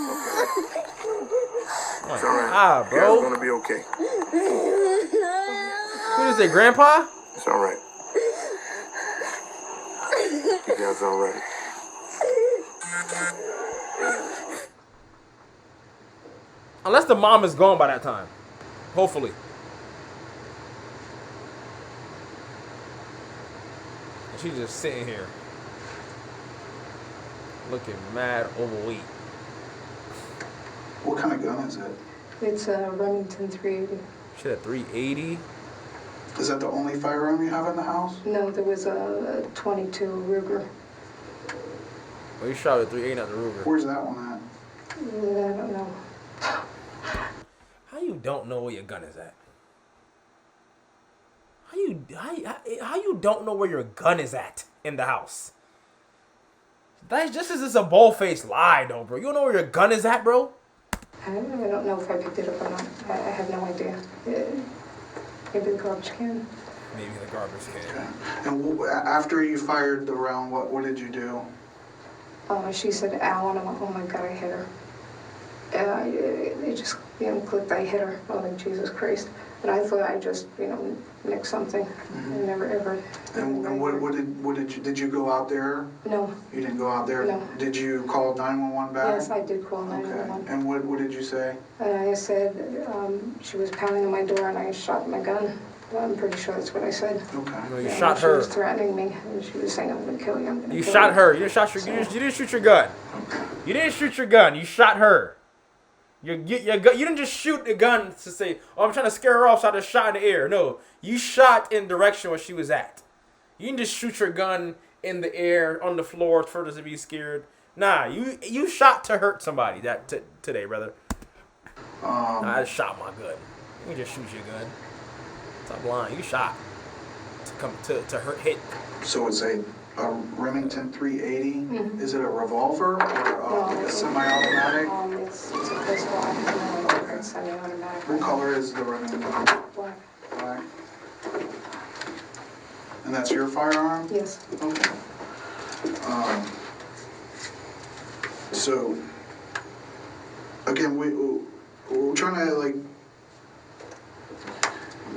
alright. Ah, bro. It's gonna be okay. Who is it, Grandpa? It's alright. You guys alright. Unless the mom is gone by that time. Hopefully. And she's just sitting here. Looking mad overweight. What kind of gun is it? It's a Remington 380. Shit at 380? Is that the only firearm you have in the house? No, there was a 22 Ruger. Well, you shot at 380 at the Ruger. Where's that one at? I don't know. How you don't know where your gun is at? How you don't know where your gun is at in the house? That's just as it's a bold-faced lie, though, bro. You don't know where your gun is at, bro? I don't know if I picked it up or not. I have no idea. Maybe the garbage can. Maybe the garbage can. Okay. And after you fired the round, what did you do? She said, ow, and I'm like, oh my God, I hit her. It just, clicked, I hit her. I'm like, Jesus Christ. And I thought I just, nicked something. Mm-hmm. I never, ever. And what did you go out there? No. You didn't go out there? No. Did you call 911 back? Yes, I did call 911. Okay. And what did you say? And I said, she was pounding on my door and I shot my gun. I'm pretty sure that's what I said. Okay. No, you shot her. She was threatening me and she was saying, I'm going to kill you. I'm going to You kill shot you. her. You didn't shoot your gun. You didn't shoot your gun. You shot her. You didn't just shoot the gun to say, oh, I'm trying to scare her off, so I just shot in the air. No, you shot in the direction where she was at. You didn't just shoot your gun in the air, on the floor, for her to be scared. Nah, you shot to hurt somebody today, brother. I just shot my gun. You didn't just shoot your gun. Stop lying. You shot to hit. So it's a Remington 380. Mm-hmm. Is it a revolver or a semi-automatic? It's a pistol. I don't know. It's semi-automatic. What color is the Remington? Black. Black. And that's your firearm? Yes. Okay. So again, we're trying to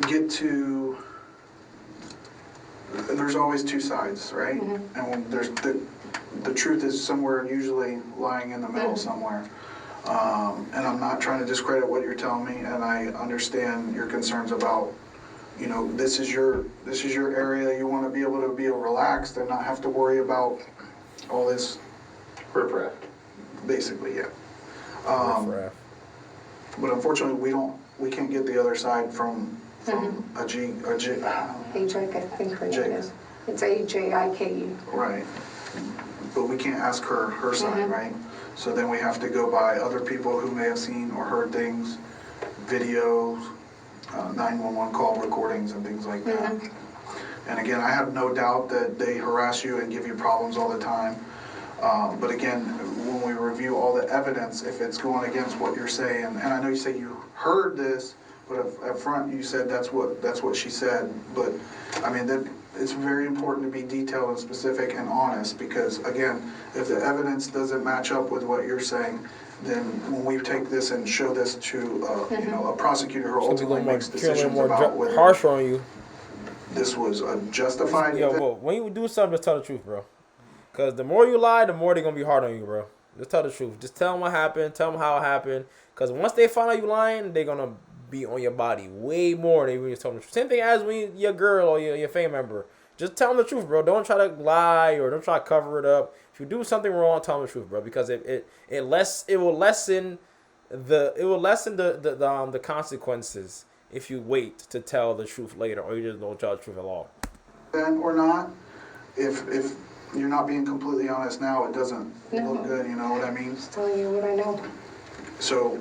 get to. There's always two sides, right? Mm-hmm. And when there's the truth is somewhere usually lying in the middle somewhere. And I'm not trying to discredit what you're telling me, and I understand your concerns about, you know, this is your area. You want to be able to be relaxed and not have to worry about all this riffraff. Basically, yeah. But unfortunately, we can't get the other side from a G. AJIKE, I think her name is. It's AJIKE. Right. But we can't ask her side, right? So then we have to go by other people who may have seen or heard things, videos, 911 call recordings and things like that. And again, I have no doubt that they harass you and give you problems all the time. But again, when we review all the evidence, if it's going against what you're saying, and I know you say you heard this, but up front you said that's what she said. But I mean, that it's very important to be detailed and specific and honest, because again, if the evidence doesn't match up with what you're saying, then when we take this and show this to you know, a prosecutor who ultimately makes decisions about whether harsher on you, this was a justified event. Well, when you do something, just tell the truth, bro. Because the more you lie, the more they're going to be hard on you, bro. Just tell the truth. Just tell them what happened. Tell them how it happened. Because once they find out you lying, they're going to be on your body way more than when you tell them the truth. Same thing as when your girl or your family member. Just tell them the truth, bro. Don't try to lie or don't try to cover it up. If you do something wrong, tell them the truth, bro. Because it will lessen the consequences if you wait to tell the truth later, or you just don't tell the truth at all. Or not, if you're not being completely honest now, it doesn't look good, you know what I mean? Just telling you what I know. So,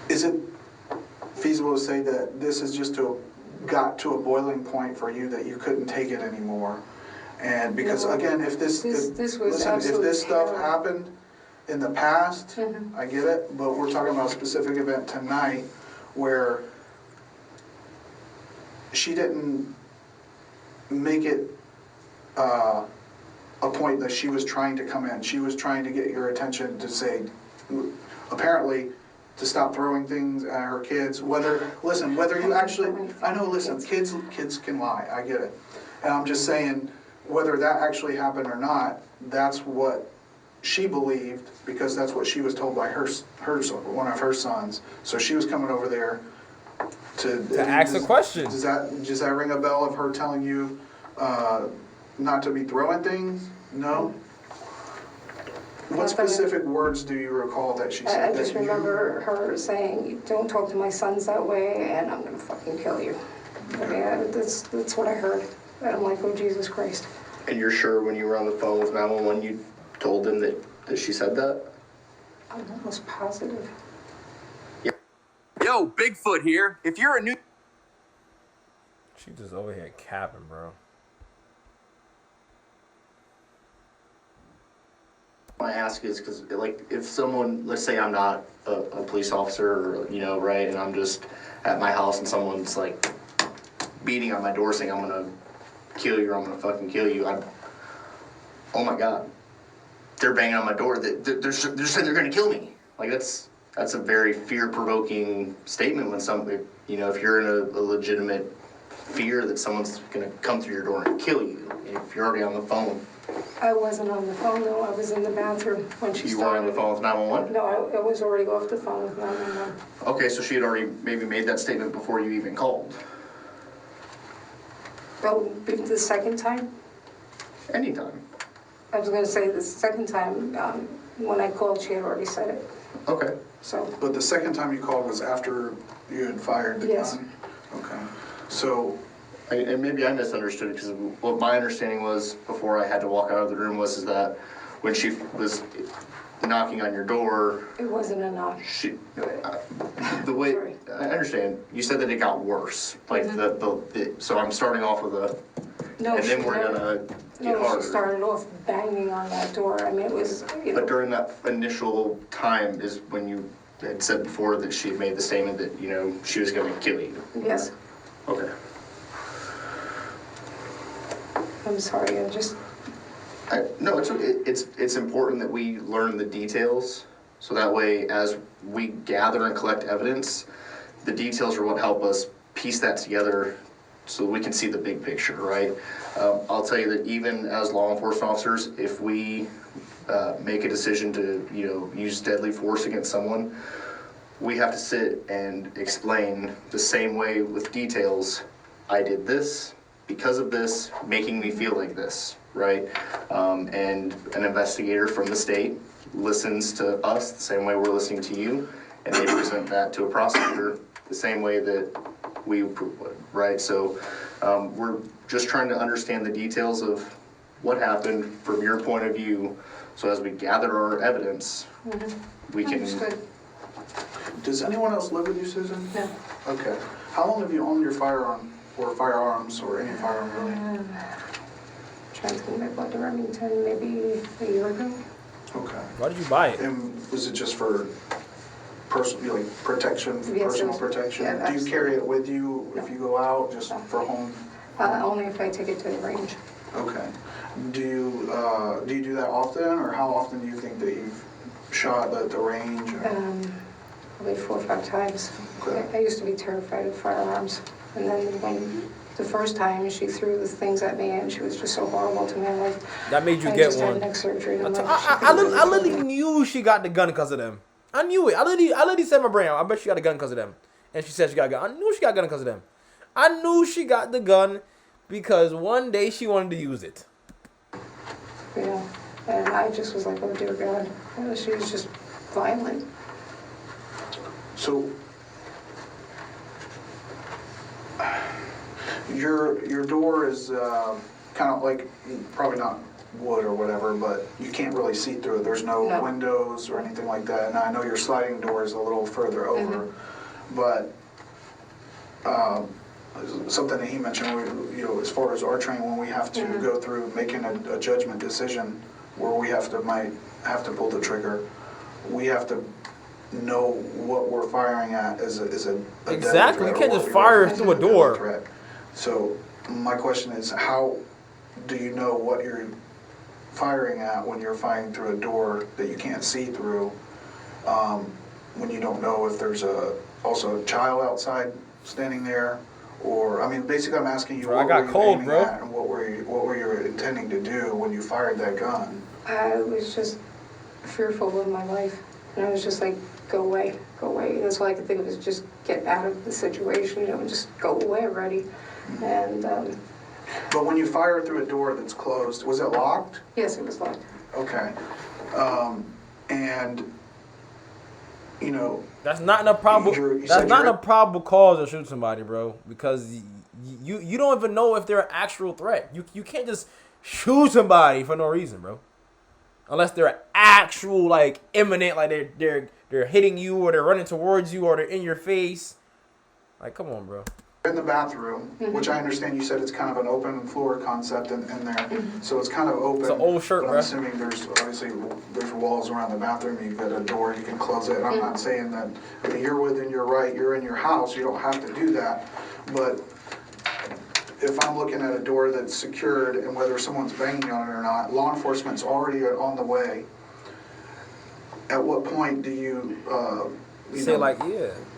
is it feasible to say that this is just got to a boiling point for you, that you couldn't take it anymore? And because again, if this stuff happened in the past, I get it, but we're talking about a specific event tonight where she didn't make it a point that she was trying to come in. She was trying to get your attention to say, apparently, to stop throwing things at her kids. Whether you actually, I know, listen, kids can lie, I get it. And I'm just saying, whether that actually happened or not, that's what she believed, because that's what she was told by her one of her sons. So she was coming over there to ask a question. Does that ring a bell of her telling you not to be throwing things? No? What specific words do you recall that she said? I just remember her saying, "Don't talk to my sons that way, and I'm gonna fucking kill you." I mean, that's what I heard. And I'm like, oh, Jesus Christ. And you're sure when you were on the phone with 911, you told them that she said that? I'm almost positive. Yo, Bigfoot here. If you're a new... She just over here capping, bro. I ask is because, like, if someone, let's say I'm not a police officer, or, you know, right, and I'm just at my house and someone's, like, beating on my door saying, I'm gonna kill you or I'm gonna fucking kill you, oh my God. They're banging on my door. They're saying they're gonna kill me. Like, that's a very fear-provoking statement when you know, if you're in a legitimate fear that someone's gonna come through your door and kill you, if you're already on the phone. I wasn't on the phone, though. I was in the bathroom when she started. You weren't on the phone with 911? No, I was already off the phone with 911. Okay, so she had already maybe made that statement before you even called. Oh, the second time? Anytime. I was going to say the second time, when I called, she had already said it. Okay. So. But the second time you called was after you had fired the gun? Okay. So. And maybe I misunderstood it, because what my understanding was before I had to walk out of the room was that when she was knocking on your door. It wasn't a knock. The way, sorry. I understand, you said that it got worse. Like so I'm starting off with no, and then we're gonna get harder. She started off banging on that door. I mean, it was, you know. But during that initial time is when you had said before that she had made the statement that, you know, she was gonna kill you. Yes. Okay. I'm sorry, no, it's important that we learn the details, so that way as we gather and collect evidence, the details are what help us piece that together so we can see the big picture, right? I'll tell you that even as law enforcement officers, if we make a decision to, use deadly force against someone, we have to sit and explain the same way with details. I did this because of this, making me feel like this, right? And an investigator from the state listens to us the same way we're listening to you, and they present that to a prosecutor the same way that we would, right? So we're just trying to understand the details of what happened from your point of view. So as we gather our evidence, we can. Understood. Does anyone else live with you, Susan? No. Okay. How long have you owned your firearm or firearms or any firearm really? Trying to think about the Remington maybe a year ago. Okay. Why did you buy it? And was it just for personal, like protection, Yes, personal protection? yeah, Do you carry it with you if you go out, just for home? Only if I take it to the range. Okay. Do you do that often, or how often do you think that you've shot at the range? Probably 4 or 5 times. Okay. I used to be terrified of firearms. And then when the first time she threw the things at me and she was just so horrible to me, that made you I get just one. had neck surgery. I literally knew she got the gun because of them. I knew it. I literally said in my brain, I bet she got a gun because of them. And she said she got a gun. I knew she got a gun because of them. I knew she got the gun because one day she wanted to use it. Yeah. And I just was like, oh dear God. She was just violent. So your door is kind of like, probably not wood or whatever, but you can't really see through it. There's no windows or anything like that. And I know your sliding door is a little further over, but something that he mentioned, as far as our training, when we have to go through making a judgment decision where we might have to pull the trigger, we have to know what we're firing at is a exactly. You can't just fire through a door. Threat. So my question is, how do you know what you're firing at when you're firing through a door that you can't see through? When you don't know if there's also a child outside standing there, or basically I'm asking you, what were you aiming at, and what were you intending to do when you fired that gun? I was just fearful of my life, and I was just like, go away, go away. That's all I could think of, was just get out of the situation, just go away already. And but when you fire through a door that's closed, was it locked? Yes, it was locked. Okay. And that's not enough probable. That's not enough probable cause to shoot somebody, bro. Because you don't even know if they're an actual threat. You can't just shoot somebody for no reason, bro. Unless they're actual, like, imminent, like they're hitting you, or they're running towards you, or they're in your face. Like, come on, bro. In the bathroom, which I understand you said it's kind of an open floor concept in there, so it's kind of open. It's an old shirt, but bro. I'm assuming there's walls around the bathroom. You've got a door, you can close it. And I'm not saying that you're within your right, you're in your house, you don't have to do that. But if I'm looking at a door that's secured and whether someone's banging on it or not, law enforcement's already on the way. At what point do you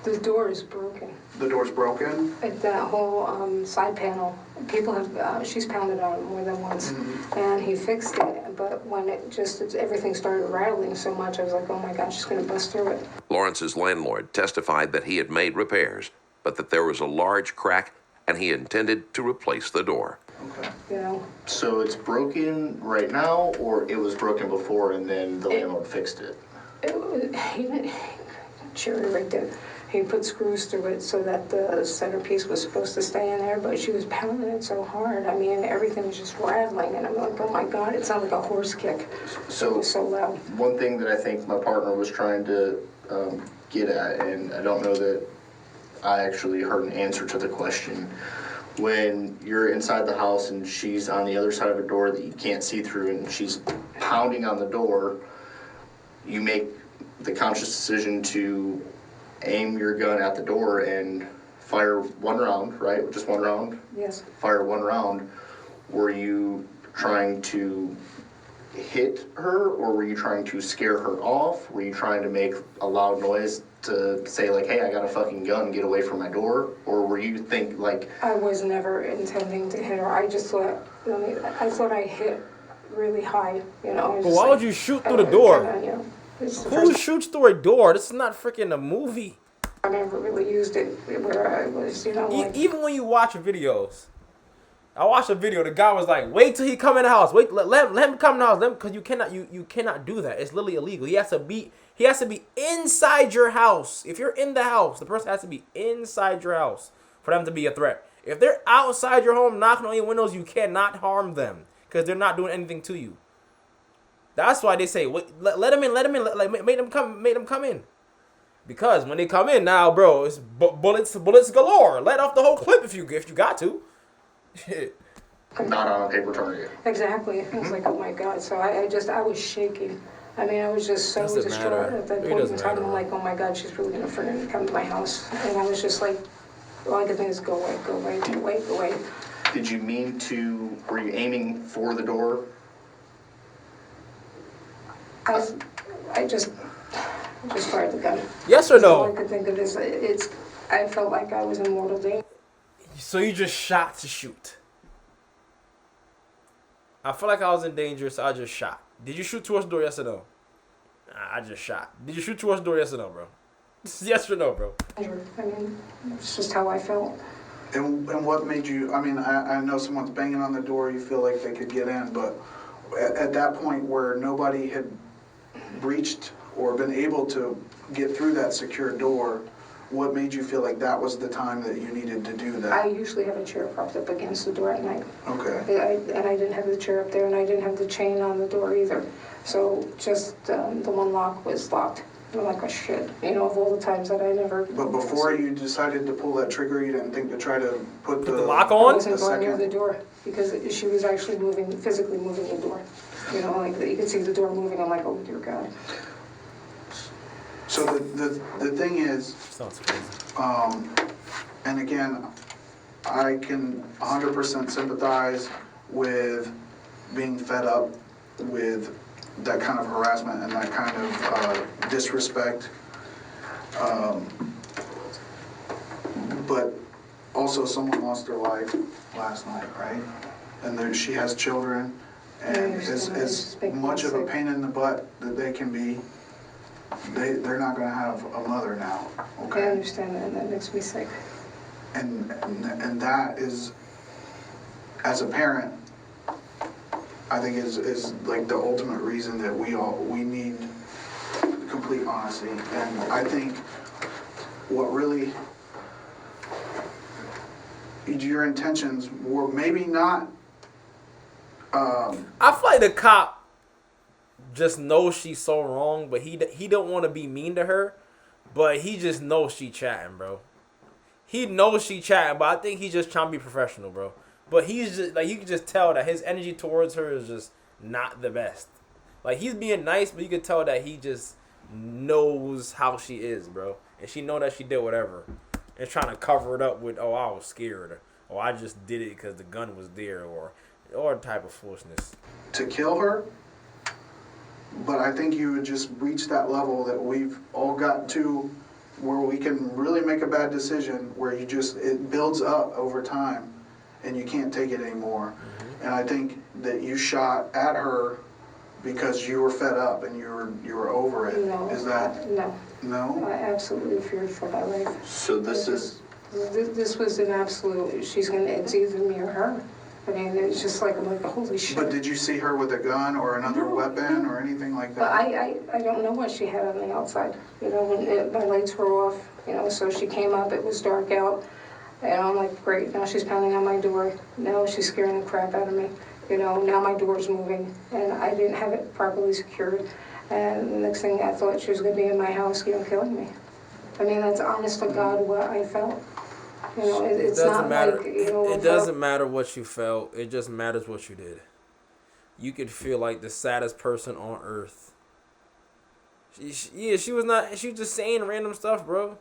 the door is broken. The door's broken? That whole side panel, people have, she's pounded on it more than once, and he fixed it, but when everything started rattling so much, I was like, oh my God, she's gonna bust through it. Lawrence's landlord testified that he had made repairs, but that there was a large crack and he intended to replace the door. Okay. So it's broken right now, or it was broken before and then the landlord fixed it? Cherry rigged it. He put screws through it so that the centerpiece was supposed to stay in there, but she was pounding it so hard. Everything was just rattling, and I'm like, oh my God, it sounded like a horse kick. So, it was so loud. One thing that I think my partner was trying to get at, and I don't know that I actually heard an answer to the question, when you're inside the house and she's on the other side of a door that you can't see through and she's pounding on the door, you make the conscious decision to aim your gun at the door and fire one round, right? Just one round? Yes. Fire one round. Were you trying to hit her, or were you trying to scare her off? Were you trying to make a loud noise to say like, hey, I got a fucking gun, get away from my door? Or were you I was never intending to hit her. I just thought, I thought I hit really high, you know. But why would you shoot through the door? Who shoots through a door? This is not freaking a movie. I never really used it where I was, you know. Even when you watch videos, I watched a video. The guy was like, "Wait till he come in the house. Wait, let him come in the house. Because you cannot do that. It's literally illegal. He has to be inside your house. If you're in the house, the person has to be inside your house for them to be a threat. If they're outside your home, knocking on your windows, you cannot harm them because they're not doing anything to you. That's why they say, wait, let them in, like make them come in. Because when they come in now, bro, it's bullets galore. Let off the whole clip if you got to." Not on a paper target. Exactly. I was like, oh my God. So I was shaking. I mean, I was just so distraught at that point in time. I'm like, oh my God, she's really gonna freaking come to my house. And I was just like, all I could think is go away, go away, go away, go away. Did you mean to, were you aiming for the door? I just fired the gun. Yes or no? All I could think of is I felt like I was in mortal danger. So you just shot to shoot. I feel like I was in danger, so I just shot. Did you shoot towards the door, yes or no? Nah, I just shot. Did you shoot towards the door, yes or no, bro? Yes or no, bro? I mean, it's just how I felt. And what made you, I mean, I know someone's banging on the door, you feel like they could get in, but at that point where nobody had breached or been able to get through that secure door, what made you feel like that was the time that you needed to do that? I usually have a chair propped up against the door at night. Okay. And I didn't have the chair up there, and I didn't have the chain on the door either. So just the one lock was locked. I'm like, oh shit, you know, of all the times that I never... But before you decided to pull that trigger, you didn't think to try to put the lock on? I wasn't going near the door, because she was actually physically moving the door. You know, like, you could see the door moving. I'm like, oh dear God. So the thing is, sounds crazy. And again, I can 100% sympathize with being fed up with that kind of harassment and that kind of disrespect. But also someone lost their life last night, right? And she has children, and as much of a pain in the butt that they can be, they're not going to have a mother now. Okay. I understand that, and that makes me sick. And that is, as a parent, I think is like the ultimate reason that we need complete honesty. And I think what really your intentions were maybe not. I feel like the cop just knows she's so wrong, but he don't want to be mean to her, but he just knows she chatting, bro. He knows she chatting, but I think he's just trying to be professional, bro. But he's just like, you can just tell that his energy towards her is just not the best. Like, he's being nice, but you can tell that he just knows how she is, bro. And she know that she did whatever, and trying to cover it up with, oh, I was scared, or I just did it because the gun was there, or type of foolishness. To kill her. But I think you would just reach that level that we've all gotten to, where we can really make a bad decision, where it builds up over time and you can't take it anymore. Mm-hmm. And I think that you shot at her because you were fed up and you were over it. No. Is that? No. No? I absolutely feared for my life. So this was an absolute, it's either me or her. I mean, it's just like, I'm like, holy shit. But did you see her with a gun or another weapon or anything like that? But I don't know what she had on the outside. You know, when my lights were off, you know, so she came up, it was dark out. And I'm like, great, now she's pounding on my door. Now she's scaring the crap out of me. You know, now my door's moving. And I didn't have it properly secured. And the next thing I thought, she was going to be in my house, you know, killing me. I mean, that's honest to God what I felt. You know, it's not matter. like, you know, it doesn't matter what you felt. It just matters what you did. You could feel like the saddest person on earth. She was not. She was just saying random stuff, bro.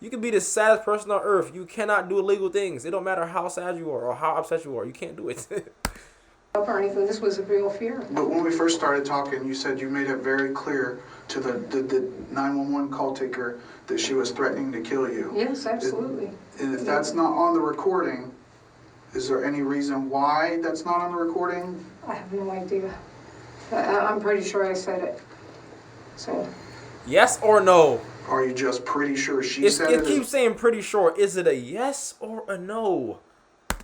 You could be the saddest person on earth. You cannot do illegal things. It don't matter how sad you are or how upset you are. You can't do it. Or anything. This was a real fear. But when we first started talking, you said you made it very clear to the 911 call taker that she was threatening to kill you. Yes, absolutely. And if that's not on the recording, is there any reason why that's not on the recording? I have no idea. I'm pretty sure I said it. So. Yes or no? Are you just pretty sure she said it? It keeps saying pretty sure. Is it a yes or a no?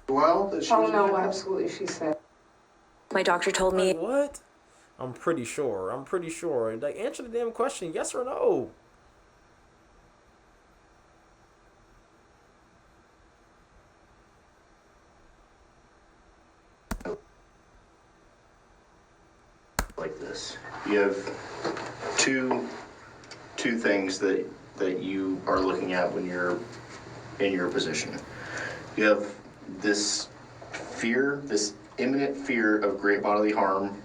Well, that she was no, absolutely, she said. My doctor told me. Like, what? I'm pretty sure. I'm pretty sure. Like, answer the damn question. Yes or no? Like this. You have two things that you are looking at when you're in your position. You have this fear, this imminent fear of great bodily harm,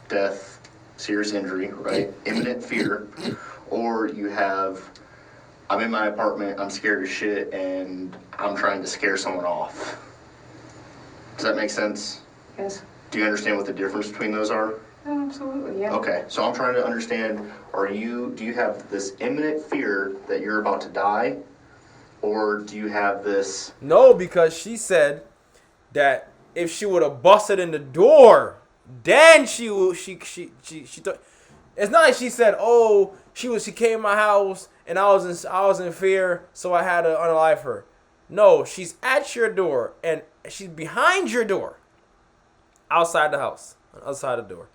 death, serious injury, right? Imminent fear. Or you have, I'm in my apartment, I'm scared as shit, and I'm trying to scare someone off. Does that make sense? Yes. Do you understand what the difference between those are? Absolutely, yeah. Okay, so I'm trying to understand, do you have this imminent fear that you're about to die? Or do you have this... No, because she said that if she would have busted in the door, then she thought. It's not like she said, "Oh, she came in my house and I was in fear, so I had to unalive her." No, she's at your door and she's behind your door, outside the house, outside the door,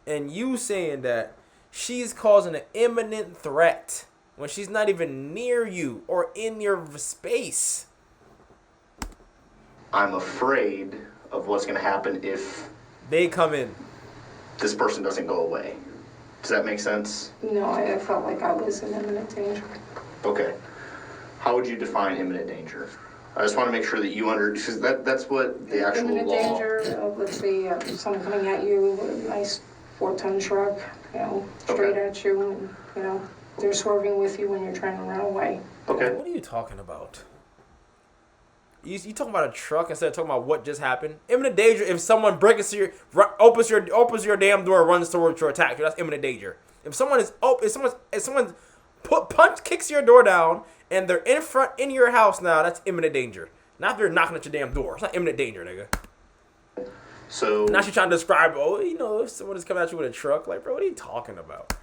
and you saying that she's causing an imminent threat when she's not even near you or in your space. I'm afraid of what's going to happen if they come in. This person doesn't go away. Does that make sense? No, I felt like I was in imminent danger. Okay. How would you define imminent danger? I just want to make sure that you because that's what the actual imminent law... danger, let's say someone coming at you with a nice 4-ton truck, straight at you, and, they're swerving with you when you're trying to run away. Okay. What are you talking about? You talking about a truck instead of talking about what just happened? Imminent danger if someone breaks your opens your damn door, runs towards your attack. That's imminent danger. If someone kicks your door down and they're in your house now, that's imminent danger. Not if they're knocking at your damn door. It's not imminent danger, nigga. So now she's trying to describe, if someone is coming at you with a truck, like, bro, what are you talking about?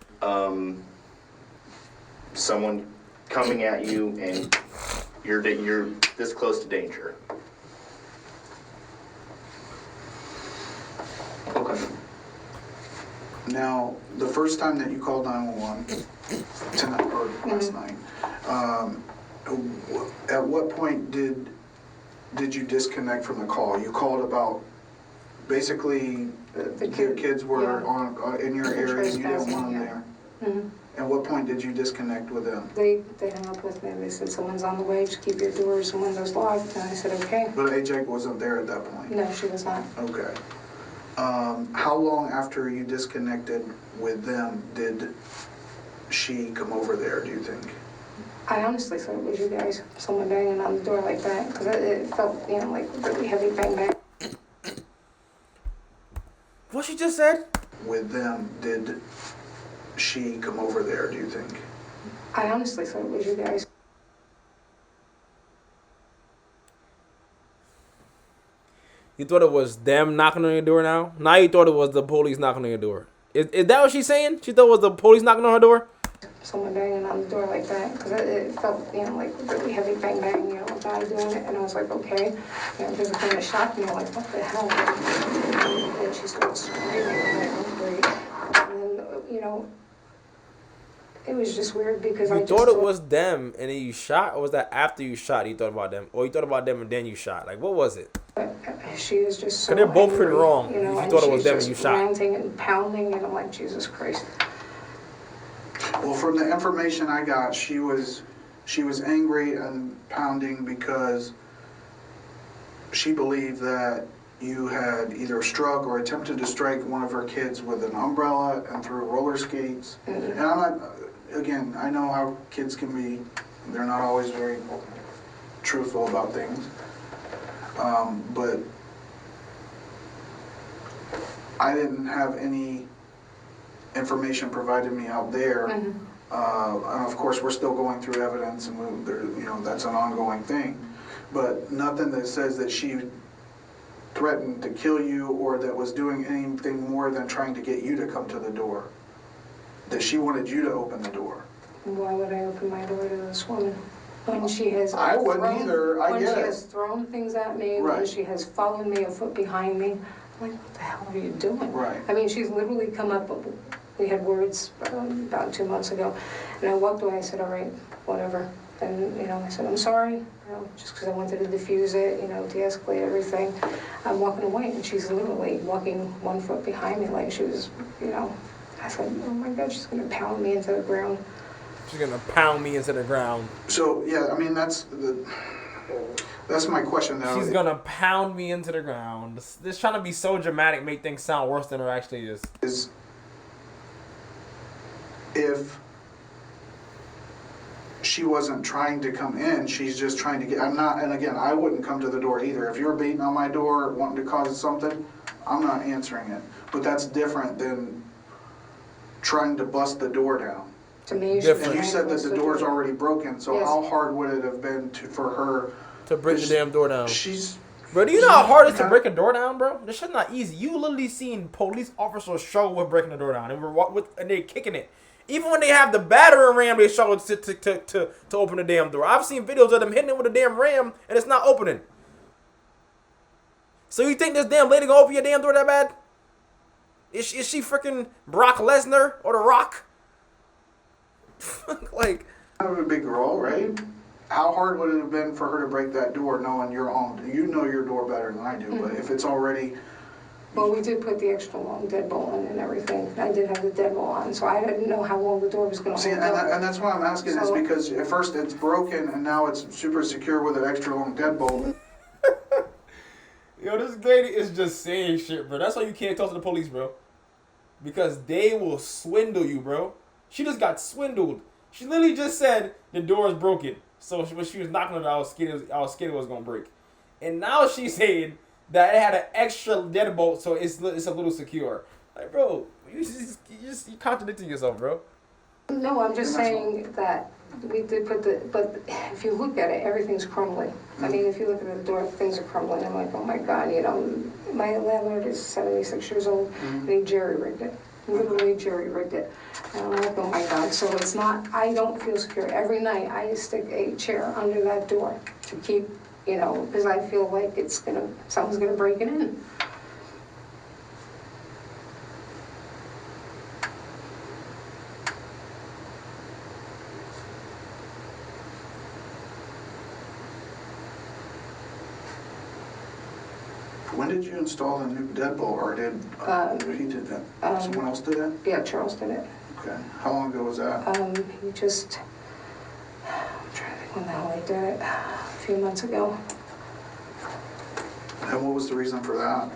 Someone coming at you and you're this close to danger. Okay. Now, the first time that you called 911 tonight or last night, at what point did you disconnect from the call? You called about basically your kids were in your area and you didn't want them there. Mm-hmm. At what point did you disconnect with them? They hung up with me. They said, someone's on the way, just keep your doors and windows locked. And I said, okay. But AJ wasn't there at that point? No, she was not. Okay. How long after you disconnected with them did she come over there, do you think? I honestly thought it was you guys, someone banging on the door like that, because it felt, like really heavy bang bang. What she just said? With them, did she come over there, do you think? I honestly thought it was you guys. You thought it was them knocking on your door now? Now you thought it was the police knocking on your door. Is that what she's saying? She thought it was the police knocking on her door? Someone banging on the door like that, because it felt, like really heavy bang bang, a guy doing it, and I was like, okay. There's a kind of shocked me, like, what the hell? And then she started screaming, and I'm great. And then, it was just weird because you thought it was them and then you shot, or was that after you shot you thought about them? Or you thought about them and then you shot? Like, what was it? She was just so they're both angry, pretty wrong. If you thought it was them and you shot. Ranting and pounding, and I'm like, Jesus Christ. Well, from the information I got, she was angry and pounding because she believed that you had either struck or attempted to strike one of her kids with an umbrella and threw roller skates. And I'm not, again, I know how kids can be, they're not always very truthful about things. But I didn't have any information provided me out there. And of course, we're still going through evidence, and that's an ongoing thing. But nothing that says that she threatened to kill you or that was doing anything more than trying to get you to come to the door. That she wanted you to open the door. Why would I open my door to this woman? When she has I wouldn't either. I get it. When she has thrown things at me, Right. when she has followed me a foot behind me, I'm like, what the hell are you doing? Right. I mean, she's literally come up, we had words about 2 months ago, and I walked away, I said, all right, whatever. And, I said, I'm sorry, just because I wanted to diffuse it, de-escalate everything. I'm walking away, and she's literally walking 1 foot behind me like she was, I said, oh my God, she's going to pound me into the ground. She's gonna pound me into the ground. So yeah, I mean that's my question though. She's gonna pound me into the ground. This trying to be so dramatic, make things sound worse than it actually is. Is if she wasn't trying to come in, she's just trying to get. I'm not, and again, I wouldn't come to the door either. If you're beating on my door, wanting to cause something, I'm not answering it. But that's different than trying to bust the door down. To me, and you said that the door's already broken, so Yes. how hard would it have been for her to break the damn door down? She's. Bro, do you know how hard it is to break a door down, bro? This shit's not easy. You literally seen police officers struggle with breaking the door down, and they're kicking it. Even when they have the battering ram, they struggle to open the damn door. I've seen videos of them hitting it with a damn ram, and it's not opening. So you think this damn lady gonna open your damn door that bad? Is she freaking Brock Lesnar or The Rock? Like, I'm a big girl, right? How hard would it have been for her to break that door knowing your own? You know your door better than I do, but if it's already... Well, we did put the extra long deadbolt in and everything. I did have the deadbolt on, so I didn't know how long the door was going to See, hold and that's why I'm asking is because at first it's broken and now it's super secure with an extra long deadbolt. Yo, this lady is just saying shit, bro. That's why you can't talk to the police, bro. Because they will swindle you, bro. She just got swindled. She literally just said the door is broken. So when she was knocking on it, I was scared it was going to break. And now she's saying that it had an extra deadbolt, so it's a little secure. Like, bro, you contradicting yourself, bro. No, I'm just saying that we did put but if you look at it, everything's crumbling. I mean, if you look at the door, things are crumbling. I'm like, oh my God, my landlord is 76 years old, and he jerry-rigged it. Literally jerry-rigged it. And I'm like, oh my God. So it's not, I don't feel secure. Every night I stick a chair under that door to keep, because I feel like someone's gonna break it in. When did you install the new deadbolt, or did he did that? Someone else did that? Yeah, Charles did it. Okay. How long ago was that? He just, I'm trying to think when the hell he did it. A few months ago. And what was the reason for that?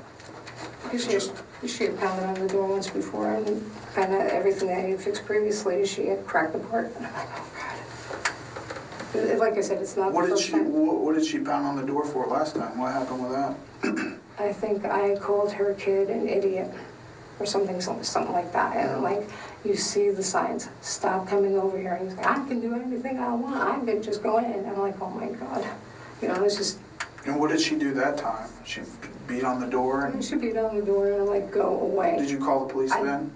She had pounded on the door once before, and kind of everything that he had fixed previously, she had cracked apart. And I'm like, oh God. Like I said, it's not the first time. What did she pound on the door for last time? What happened with that? I think I called her kid an idiot or something like that. And I'm like, you see the signs. Stop coming over here. And he's like, I can do anything I want. I can just go in. And I'm like, oh my God. It's just. And what did she do that time? She beat on the door? She beat on the door and I'm like, go away. Did you call the police then?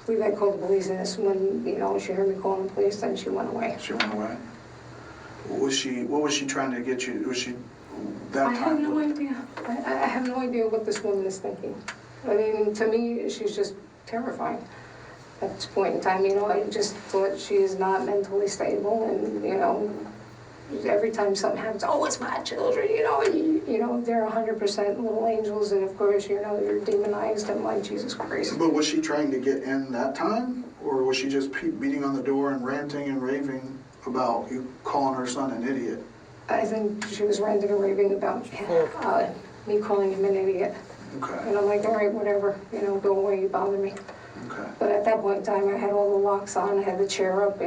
I believe I called the police, and this when, she heard me calling the police, then she went away. She went away. What was she trying to get you? Was she that time? I have no idea. I have no idea what this woman is thinking. I mean, to me, she's just terrifying at this point in time. I just thought she is not mentally stable, and, every time something happens, oh, it's my children, they're 100% little angels, and of course, they're demonized. I'm like, Jesus Christ. But was she trying to get in that time? Or was she just beating on the door and ranting and raving about you calling her son an idiot? I think she was ranting and raving about me calling him an idiot. Okay. And I'm like, all right, whatever, go away, you bother me. Okay. But at that point in time, I had all the locks on, I had the chair up,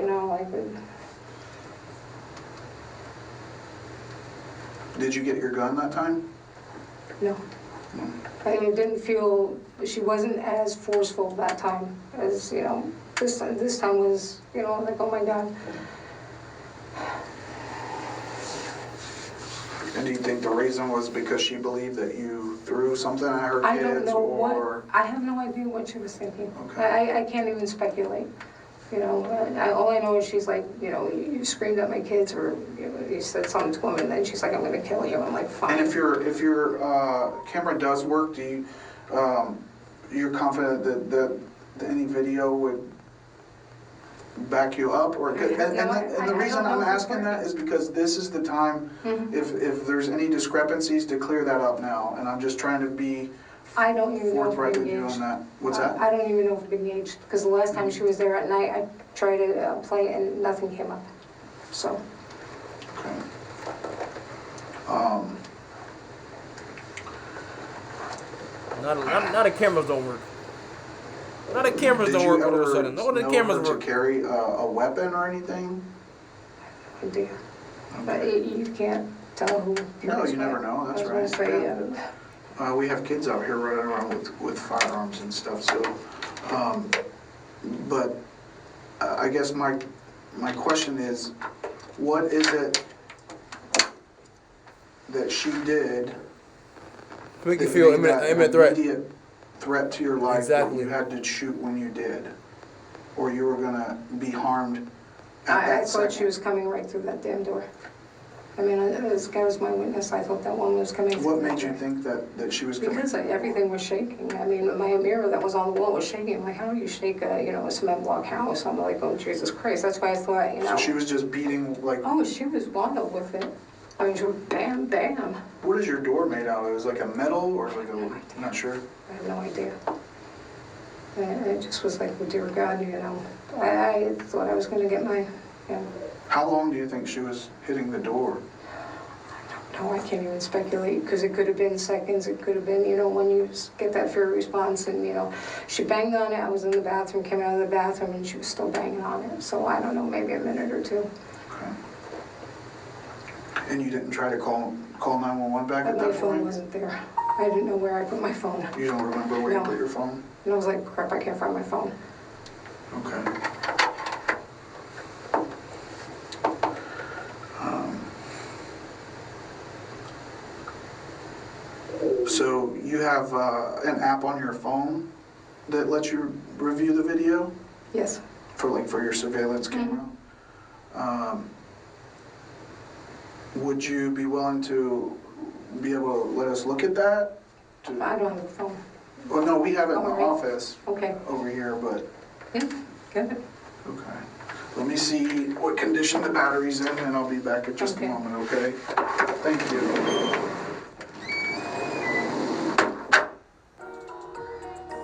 Did you get your gun that time? No. It didn't feel, she wasn't as forceful that time as, you know, this time was, you know, like, oh my God. And do you think the reason was because she believed that you threw something at her I kids? don't know or... what, I have no idea what she was thinking. Okay. I can't even speculate. You know, all I know is she's like, you know, you screamed at my kids, or you said something to them, and then she's like, I'm going to kill you. I'm like, fine. And if your camera does work, do you you're confident that any video would back you up? Or and the reason I'm asking that is because this is the time, if there's any discrepancies, to clear that up now. And I'm just trying to be I don't even know if forthright I'm with you on engaged. that. What's that? I don't even know if I'm engaged, because the last time she was there at night, I tried to play and nothing came up. So. Okay. Not the cameras don't work. Not the cameras don't work all of a sudden. No, the cameras work. Did you carry a weapon or anything? I do. But you can't tell who. No, you never know. That's right. Say, we have kids out here running around with firearms and stuff. So, but I guess my question is, what is it that she did to make you feel imminent threat? Immediate threat to your life. Exactly. That you had to shoot when you did, or you were gonna be harmed. I thought she was coming right through that damn door. I mean, as God was my witness, I thought that one was coming through. What made you think that she was coming? Because everything was shaking. I mean, my mirror that was on the wall was shaking. I'm like, how do you shake a, you know, a cement block house? I'm like, oh, Jesus Christ. That's why I thought, you know. So she was just beating, like... Oh, she was wild with it. I mean, she was bam, bam. What is your door made out of? It was like a metal or like a... I'm not sure. I have no idea. And it just was like, oh, dear God, you know. I thought I was going to get my, you know. How long do you think she was hitting the door? No, I can't even speculate, because it could have been seconds. It could have been, you know, when you get that fear response, and, you know, she banged on it. I was in the bathroom, came out of the bathroom, and she was still banging on it. So I don't know, maybe a minute or two. Okay. And you didn't try to call 911 back at that point? My phone wasn't there. I didn't know where I put my phone. You don't remember where you put your phone? And I was like, crap, I can't find my phone. Okay. So you have an app on your phone that lets you review the video? Yes. For your surveillance camera? Would you be willing to be able to let us look at that? I don't have a phone. Well, no, we have it in the right. office. Okay. Over here, but... Yeah, good. Okay. Let me see what condition the battery's in, and I'll be back in just a moment, okay? Thank you.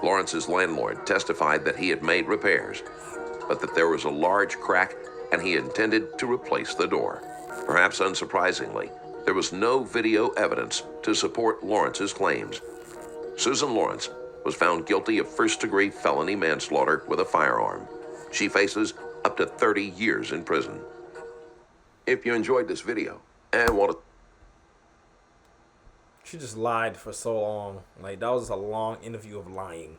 Lawrence's landlord testified that he had made repairs, but that there was a large crack and he intended to replace the door. Perhaps unsurprisingly, there was no video evidence to support Lawrence's claims. Susan Lawrence was found guilty of first-degree felony manslaughter with a firearm. She faces up to 30 years in prison. If you enjoyed this video and want to... She just lied for so long. Like, that was a long interview of lying.